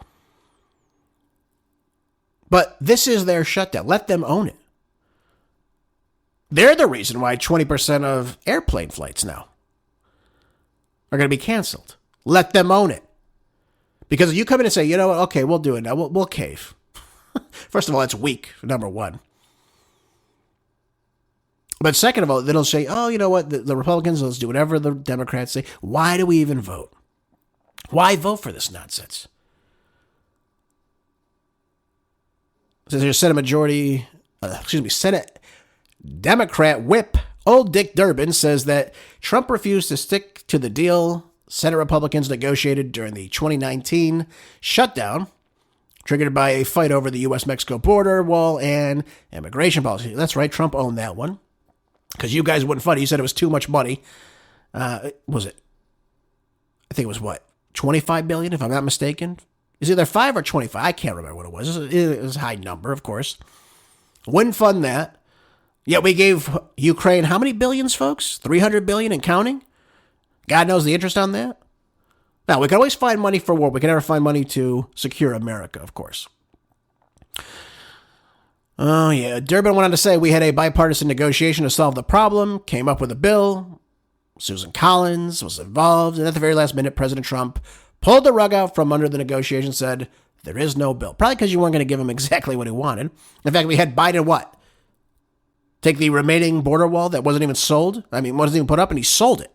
But this is their shutdown. Let them own it. They're the reason why 20% of airplane flights now are going to be canceled. Let them own it. Because if you come in and say, you know what, okay, we'll do it now. We'll cave. First of all, that's weak, number one. But second of all, then they'll say, oh, you know what, the Republicans, let's do whatever the Democrats say. Why do we even vote? Why vote for this nonsense? Since there's Senate Democrat whip, old Dick Durbin, says that Trump refused to stick to the deal Senate Republicans negotiated during the 2019 shutdown, triggered by a fight over the U.S.-Mexico border wall and immigration policy. That's right, Trump owned that one. Because you guys wouldn't fund it. You said it was too much money. Was it? I think it was what? $25 billion, if I'm not mistaken. It's either 5 or 25. I can't remember what it was. It was a high number, of course. Wouldn't fund that. Yet we gave Ukraine how many billions, folks? $300 billion and counting? God knows the interest on that. Now, we can always find money for war. We can never find money to secure America, of course. Oh, yeah. Durbin went on to say we had a bipartisan negotiation to solve the problem, came up with a bill. Susan Collins was involved. And at the very last minute, President Trump pulled the rug out from under the negotiation, said there is no bill. Probably because you weren't going to give him exactly what he wanted. In fact, we had Biden what? Take the remaining border wall that wasn't even sold? Wasn't even put up, and he sold it.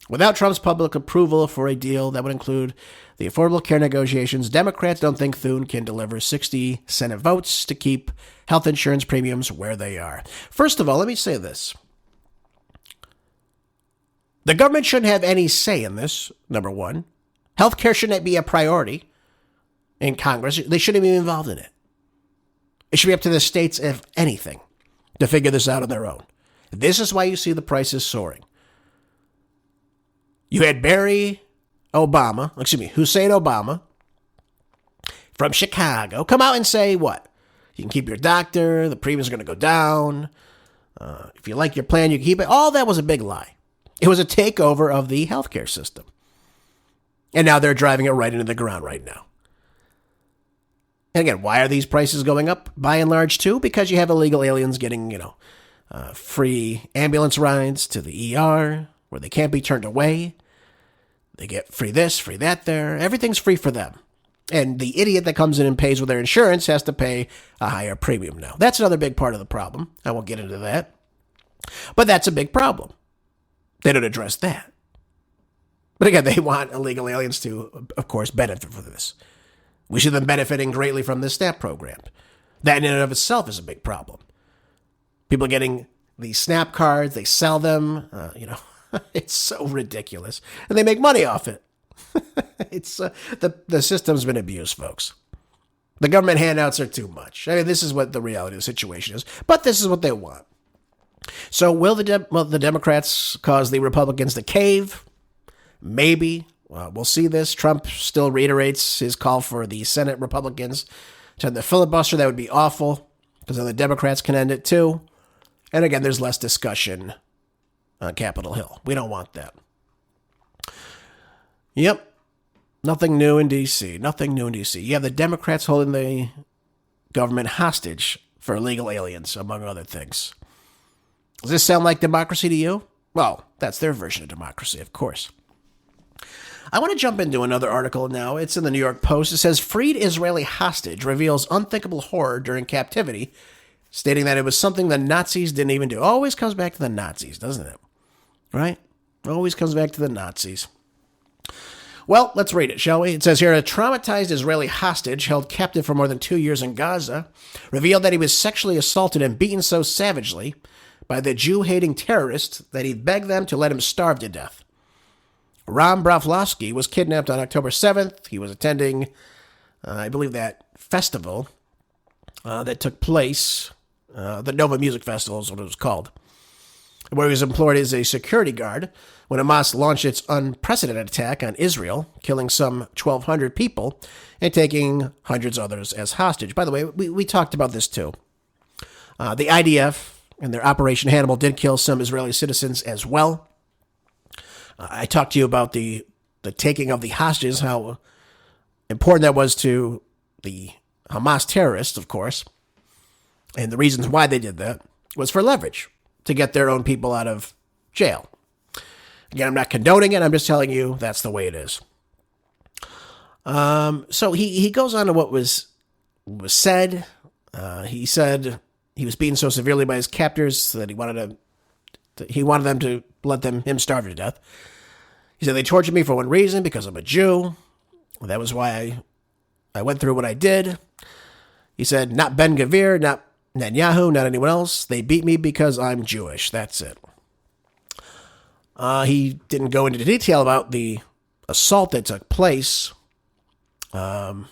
Without Trump's public approval for a deal that would include the Affordable Care negotiations, Democrats don't think Thune can deliver 60 Senate votes to keep health insurance premiums where they are. First of all, let me say this. The government shouldn't have any say in this, number one. Healthcare shouldn't be a priority in Congress. They shouldn't be involved in it. It should be up to the states, if anything, to figure this out on their own. This is why you see the prices soaring. You had Hussein Obama from Chicago come out and say what? You can keep your doctor, the premiums are going to go down. If you like your plan, you can keep it. All that was a big lie. It was a takeover of the healthcare system. And now they're driving it right into the ground right now. And again, why are these prices going up by and large too? Because you have illegal aliens getting, free ambulance rides to the ER where they can't be turned away. They get free this, free that there. Everything's free for them. And the idiot that comes in and pays with their insurance has to pay a higher premium now. That's another big part of the problem. I won't get into that. But that's a big problem. They don't address that. But again, they want illegal aliens to, of course, benefit from this. We see them benefiting greatly from this SNAP program. That in and of itself is a big problem. People getting these SNAP cards, they sell them, It's so ridiculous. And they make money off it. It's the system's been abused, folks. The government handouts are too much. This is what the reality of the situation is. But this is what they want. So will the Democrats cause the Republicans to cave? Maybe. We'll see this. Trump still reiterates his call for the Senate Republicans to end the filibuster. That would be awful because then the Democrats can end it too. And again, there's less discussion on Capitol Hill. We don't want that. Yep. Nothing new in D.C. Nothing new in D.C. You have the Democrats holding the government hostage for illegal aliens, among other things. Does this sound like democracy to you? Well, that's their version of democracy, of course. I want to jump into another article now. It's in the New York Post. It says, freed Israeli hostage reveals unthinkable horror during captivity stating that it was something the Nazis didn't even do. Always comes back to the Nazis, doesn't it? Right? Always comes back to the Nazis. Well, let's read it, shall we? It says here, a traumatized Israeli hostage held captive for more than 2 years in Gaza revealed that he was sexually assaulted and beaten so savagely by the Jew-hating terrorists that he begged them to let him starve to death. Ram Broflovsky was kidnapped on October 7th. He was attending, I believe, that festival that took place, the Nova Music Festival is what it was called, where he was employed as a security guard when Hamas launched its unprecedented attack on Israel, killing some 1,200 people and taking hundreds others as hostage. By the way, we talked about this too. The IDF and their Operation Hannibal did kill some Israeli citizens as well. I talked to you about the taking of the hostages, how important that was to the Hamas terrorists, of course. And the reasons why they did that was for leverage, to get their own people out of jail. Again, I'm not condoning it. I'm just telling you that's the way it is. So he goes on to what was said. He said he was beaten so severely by his captors that he wanted them to let him starve to death. He said they tortured me for one reason, because I'm a Jew. That was why I went through what I did. He said, not Ben Gvir, not Netanyahu, not anyone else. They beat me because I'm Jewish. That's it. He didn't go into detail about the assault that took place. So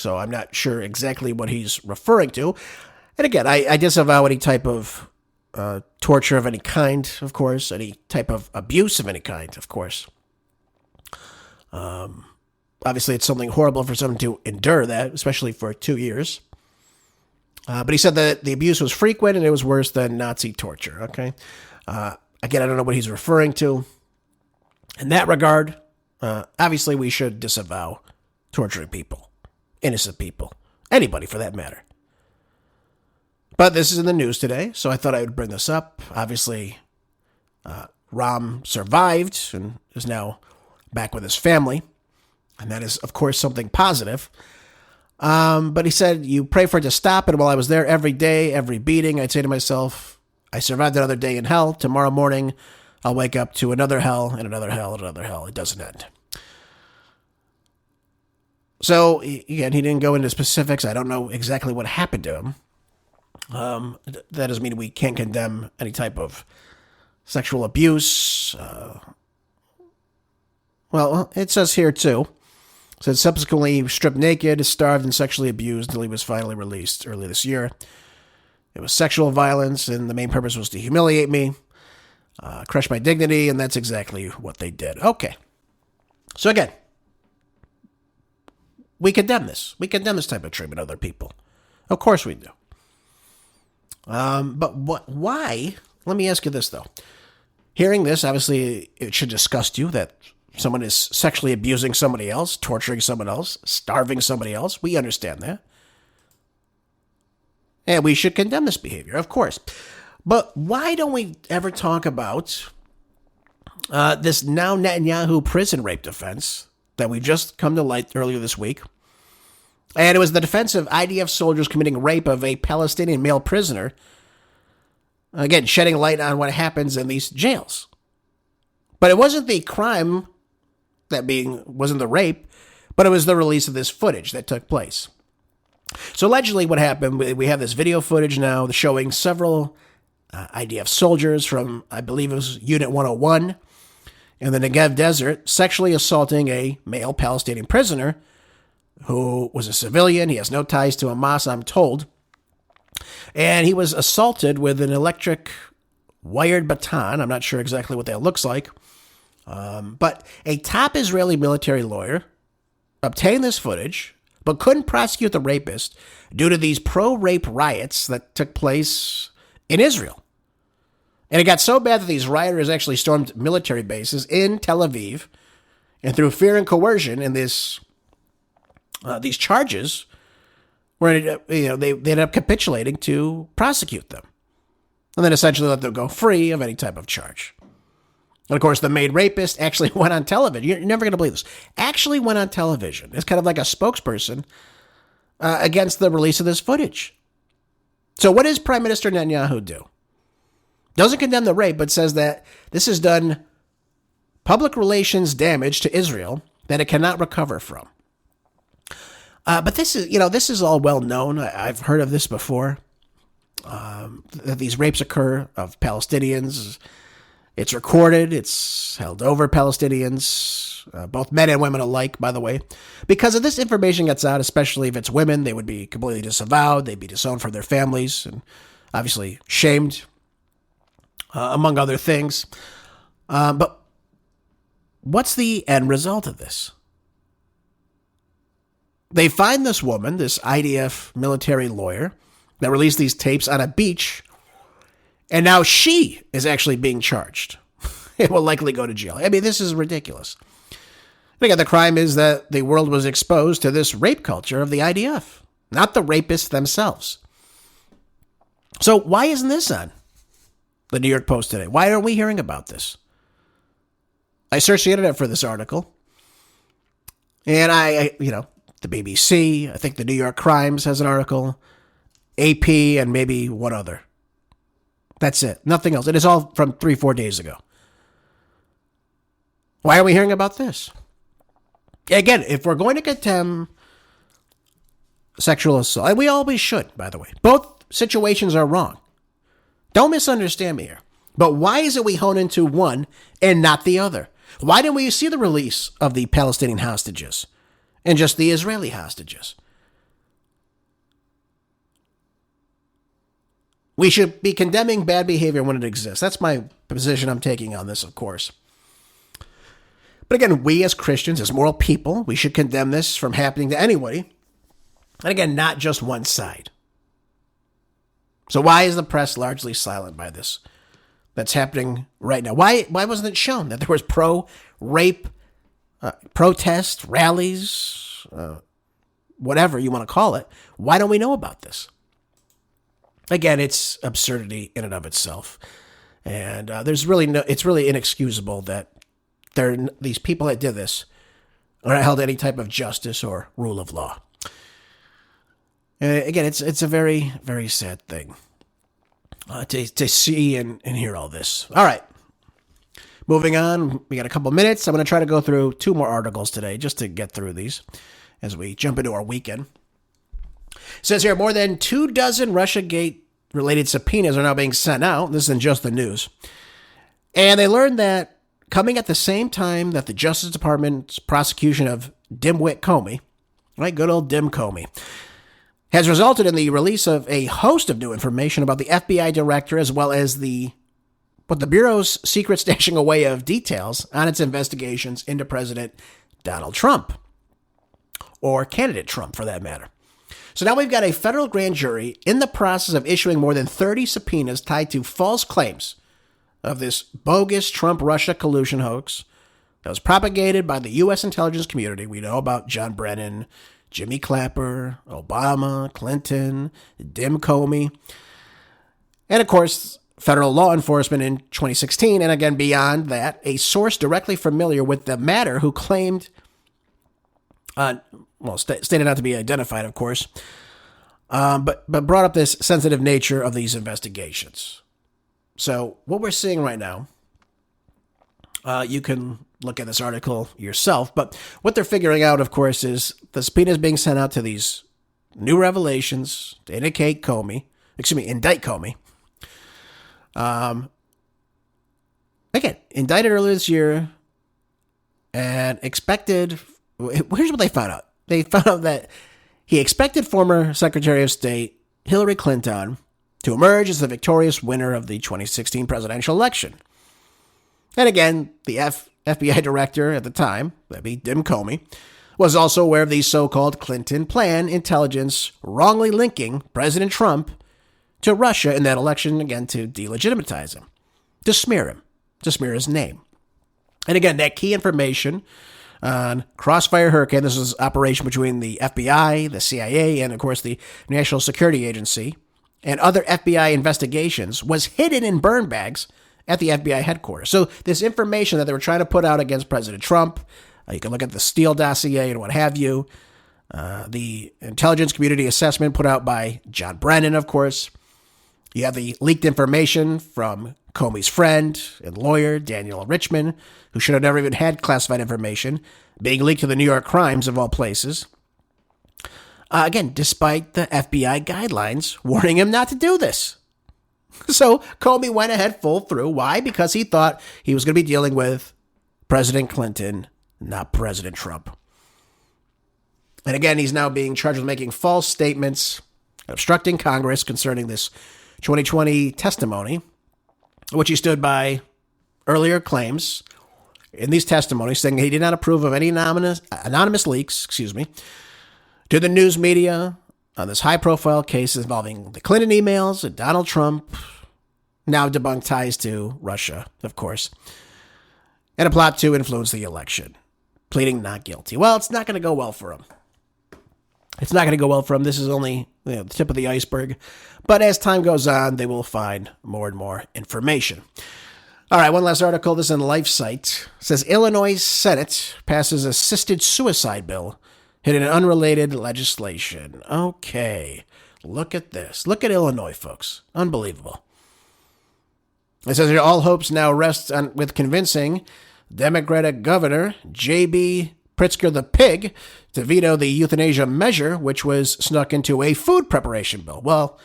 I'm not sure exactly what he's referring to. And again, I disavow any type of torture of any kind, of course, any type of abuse of any kind, of course. Obviously, it's something horrible for someone to endure that, especially for 2 years. But he said that the abuse was frequent and it was worse than Nazi torture, okay? Again, I don't know what he's referring to. In that regard, obviously we should disavow torturing people, innocent people, anybody for that matter. But this is in the news today, so I thought I would bring this up. Obviously, Ram survived and is now back with his family, and that is, of course, something positive. But he said, you pray for it to stop, and while I was there every day, every beating, I'd say to myself, I survived another day in hell. Tomorrow morning, I'll wake up to another hell and another hell and another hell. It doesn't end. So, again, he didn't go into specifics. I don't know exactly what happened to him. That doesn't mean we can't condemn any type of sexual abuse. Well, it says here, too. It says subsequently he was stripped naked, starved, and sexually abused until he was finally released early this year. It was sexual violence, and the main purpose was to humiliate me, crush my dignity, and that's exactly what they did. Okay. So again, we condemn this. We condemn this type of treatment of other people. Of course we do. But why? Let me ask you this, though. Hearing this, obviously, it should disgust you that someone is sexually abusing somebody else, torturing someone else, starving somebody else. We understand that. And we should condemn this behavior, of course. But why don't we ever talk about this now Netanyahu prison rape defense that we just come to light earlier this week? And it was the defense of IDF soldiers committing rape of a Palestinian male prisoner. Again, shedding light on what happens in these jails. But it wasn't the crime wasn't the rape, but it was the release of this footage that took place. So allegedly what happened, we have this video footage now showing several IDF soldiers from, I believe it was Unit 101 in the Negev Desert, sexually assaulting a male Palestinian prisoner who was a civilian. He has no ties to Hamas, I'm told. And he was assaulted with an electric wired baton. I'm not sure exactly what that looks like. But a top Israeli military lawyer obtained this footage, but couldn't prosecute the rapist due to these pro-rape riots that took place in Israel. And it got so bad that these rioters actually stormed military bases in Tel Aviv, and through fear and coercion and these charges, they ended up capitulating to prosecute them, and then essentially let them go free of any type of charge. And of course, the maid rapist actually went on television. You're never going to believe this. Actually went on television. It's kind of like a spokesperson against the release of this footage. So what does Prime Minister Netanyahu do? Doesn't condemn the rape, but says that this has done public relations damage to Israel that it cannot recover from. But this is all well known. I've heard of this before. That these rapes occur of Palestinians. It's recorded. It's held over Palestinians, both men and women alike, by the way. Because if this information gets out, especially if it's women, they would be completely disavowed. They'd be disowned from their families and obviously shamed, among other things. But what's the end result of this? They find this woman, this IDF military lawyer, that released these tapes on a beach, and now she is actually being charged. It will likely go to jail. I mean, this is ridiculous. And again, the crime is that the world was exposed to this rape culture of the IDF, not the rapists themselves. So why isn't this on the New York Post today? Why aren't we hearing about this? I searched the internet for this article, and the BBC, I think the New York Crimes has an article, AP, and maybe one other. That's it. Nothing else. It is all from 3-4 days ago. Why are we hearing about this? Again, if we're going to condemn sexual assault, and we always should, by the way, both situations are wrong. Don't misunderstand me here. But why is it we hone into one and not the other? Why didn't we see the release of the Palestinian hostages and just the Israeli hostages? We should be condemning bad behavior when it exists. That's my position I'm taking on this, of course. But again, we as Christians, as moral people, we should condemn this from happening to anybody. And again, not just one side. So why is the press largely silent by this that's happening right now? Why wasn't it shown that there was pro-rape protest, rallies, whatever you want to call it? Why don't we know about this? Again, it's absurdity in and of itself. And it's really inexcusable that these people that did this are not held to any type of justice or rule of law. And again, it's a very, very sad thing to see and hear all this. All right. Moving on, we got a couple minutes. I'm going to try to go through 2 more articles today just to get through these as we jump into our weekend. It says here, more than 24 Russiagate-related subpoenas are now being sent out. This isn't just the news. And they learned that coming at the same time that the Justice Department's prosecution of Dimwit Comey, right, good old Dim Comey, has resulted in the release of a host of new information about the FBI director as well as the Bureau's secret stashing away of details on its investigations into President Donald Trump, or candidate Trump for that matter. So now we've got a federal grand jury in the process of issuing more than 30 subpoenas tied to false claims of this bogus Trump-Russia collusion hoax that was propagated by the U.S. intelligence community. We know about John Brennan, Jimmy Clapper, Obama, Clinton, Dim Comey, and of course, federal law enforcement in 2016, and again beyond that, a source directly familiar with the matter who claimed, stated not to be identified, of course, but brought up this sensitive nature of these investigations. So what we're seeing right now, you can look at this article yourself, but what they're figuring out, of course, is the subpoenas being sent out to these new revelations to indict Comey. Again, indicted earlier this year and expected, here's what they found out. They found out that he expected former Secretary of State Hillary Clinton to emerge as the victorious winner of the 2016 presidential election. And again, the FBI director at the time, that'd be Dim Comey, was also aware of the so-called Clinton plan intelligence wrongly linking President Trump to Russia in that election, again, to delegitimize him, to smear his name. And again, that key information on Crossfire Hurricane, this is an operation between the FBI, the CIA, and of course the National Security Agency, and other FBI investigations, was hidden in burn bags at the FBI headquarters. So this information that they were trying to put out against President Trump, you can look at the Steele dossier and what have you, the intelligence community assessment put out by John Brennan, of course, You have the leaked information from Comey's friend and lawyer, Daniel Richman, who should have never even had classified information, being leaked to the New York Crimes of all places. Again, despite the FBI guidelines warning him not to do this. So Comey went ahead full through. Why? Because he thought he was going to be dealing with President Clinton, not President Trump. And again, he's now being charged with making false statements, obstructing Congress concerning this 2020 testimony, which he stood by earlier claims in these testimonies, saying he did not approve of any anonymous leaks, to the news media on this high-profile case involving the Clinton emails and Donald Trump, now debunked ties to Russia, of course, and a plot to influence the election, pleading not guilty. Well, it's not going to go well for him. It's not going to go well for him. This is only the tip of the iceberg. But as time goes on, they will find more and more information. All right, one last article. This is in LifeSite. It says Illinois Senate passes assisted suicide bill, hitting an unrelated legislation. Okay, look at this. Look at Illinois, folks. Unbelievable. It says here, all hopes now rest on with convincing Democratic Governor J.B. Pritzker the Pig to veto the euthanasia measure, which was snuck into a food preparation bill. Well,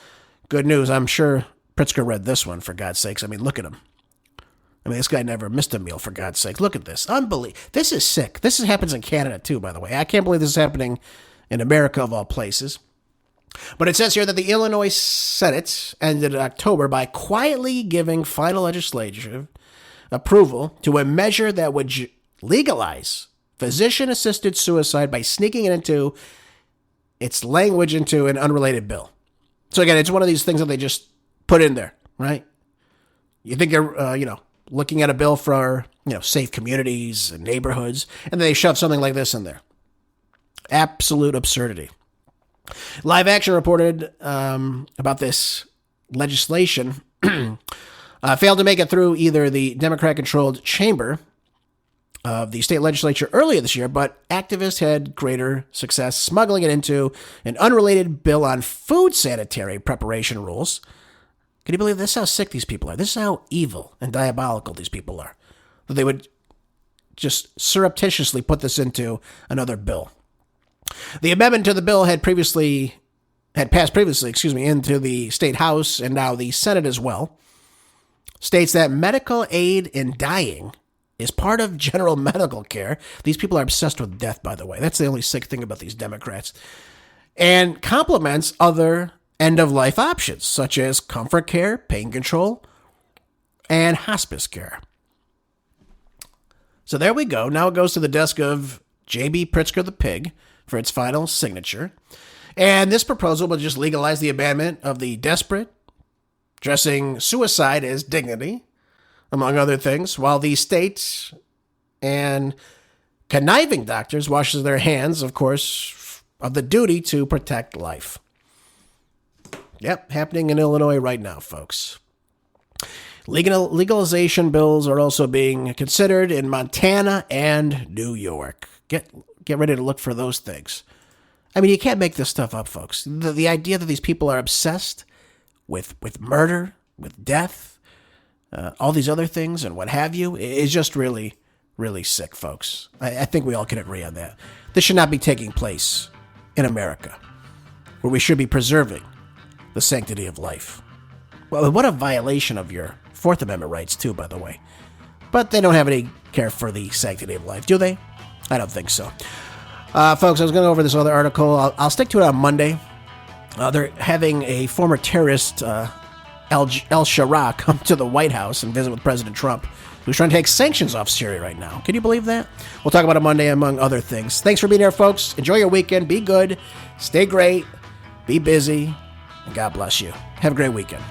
good news. I'm sure Pritzker read this one, for God's sakes. I mean, look at him. I mean, this guy never missed a meal, for God's sake. Look at this. Unbelievable. This is sick. This happens in Canada, too, by the way. I can't believe this is happening in America, of all places. But it says here that the Illinois Senate ended in October by quietly giving final legislative approval to a measure that would legalize physician-assisted suicide by sneaking it into its language into an unrelated bill. So again, it's one of these things that they just put in there, right? You think you're, looking at a bill for, safe communities and neighborhoods, and they shove something like this in there. Absolute absurdity. Live Action reported about this legislation failed to make it through either the Democrat-controlled chamber of the state legislature earlier this year, but activists had greater success smuggling it into an unrelated bill on food sanitary preparation rules. Can you believe this? Is how sick these people are. This is how evil and diabolical these people are. That they would just surreptitiously put this into another bill. The amendment to the bill had passed previously, into the state house and now the Senate as well. States that medical aid in dying is part of general medical care. These people are obsessed with death, by the way. That's the only sick thing about these Democrats. And complements other end-of-life options, such as comfort care, pain control, and hospice care. So there we go. Now it goes to the desk of J.B. Pritzker the Pig for its final signature. And this proposal will just legalize the abandonment of the desperate, dressing suicide as dignity, among other things, while the states and conniving doctors washes their hands, of course, of the duty to protect life. Yep, happening in Illinois right now, folks. Legalization bills are also being considered in Montana and New York. Get ready to look for those things. I mean, you can't make this stuff up, folks. The idea that these people are obsessed with murder, with death, all these other things and what have you, is just really, really sick, folks. I think we all can agree on that. This should not be taking place in America, where we should be preserving the sanctity of life. Well, what a violation of your Fourth Amendment rights, too, by the way. But they don't have any care for the sanctity of life, do they? I don't think so. Folks, I was going to go over this other article. I'll stick to it on Monday. They're having a former terrorist, El-Shara, come to the White House and visit with President Trump, who's trying to take sanctions off Syria right now. Can you believe that? We'll talk about it Monday, among other things. Thanks for being here, folks. Enjoy your weekend. Be good. Stay great. Be busy. And God bless you. Have a great weekend.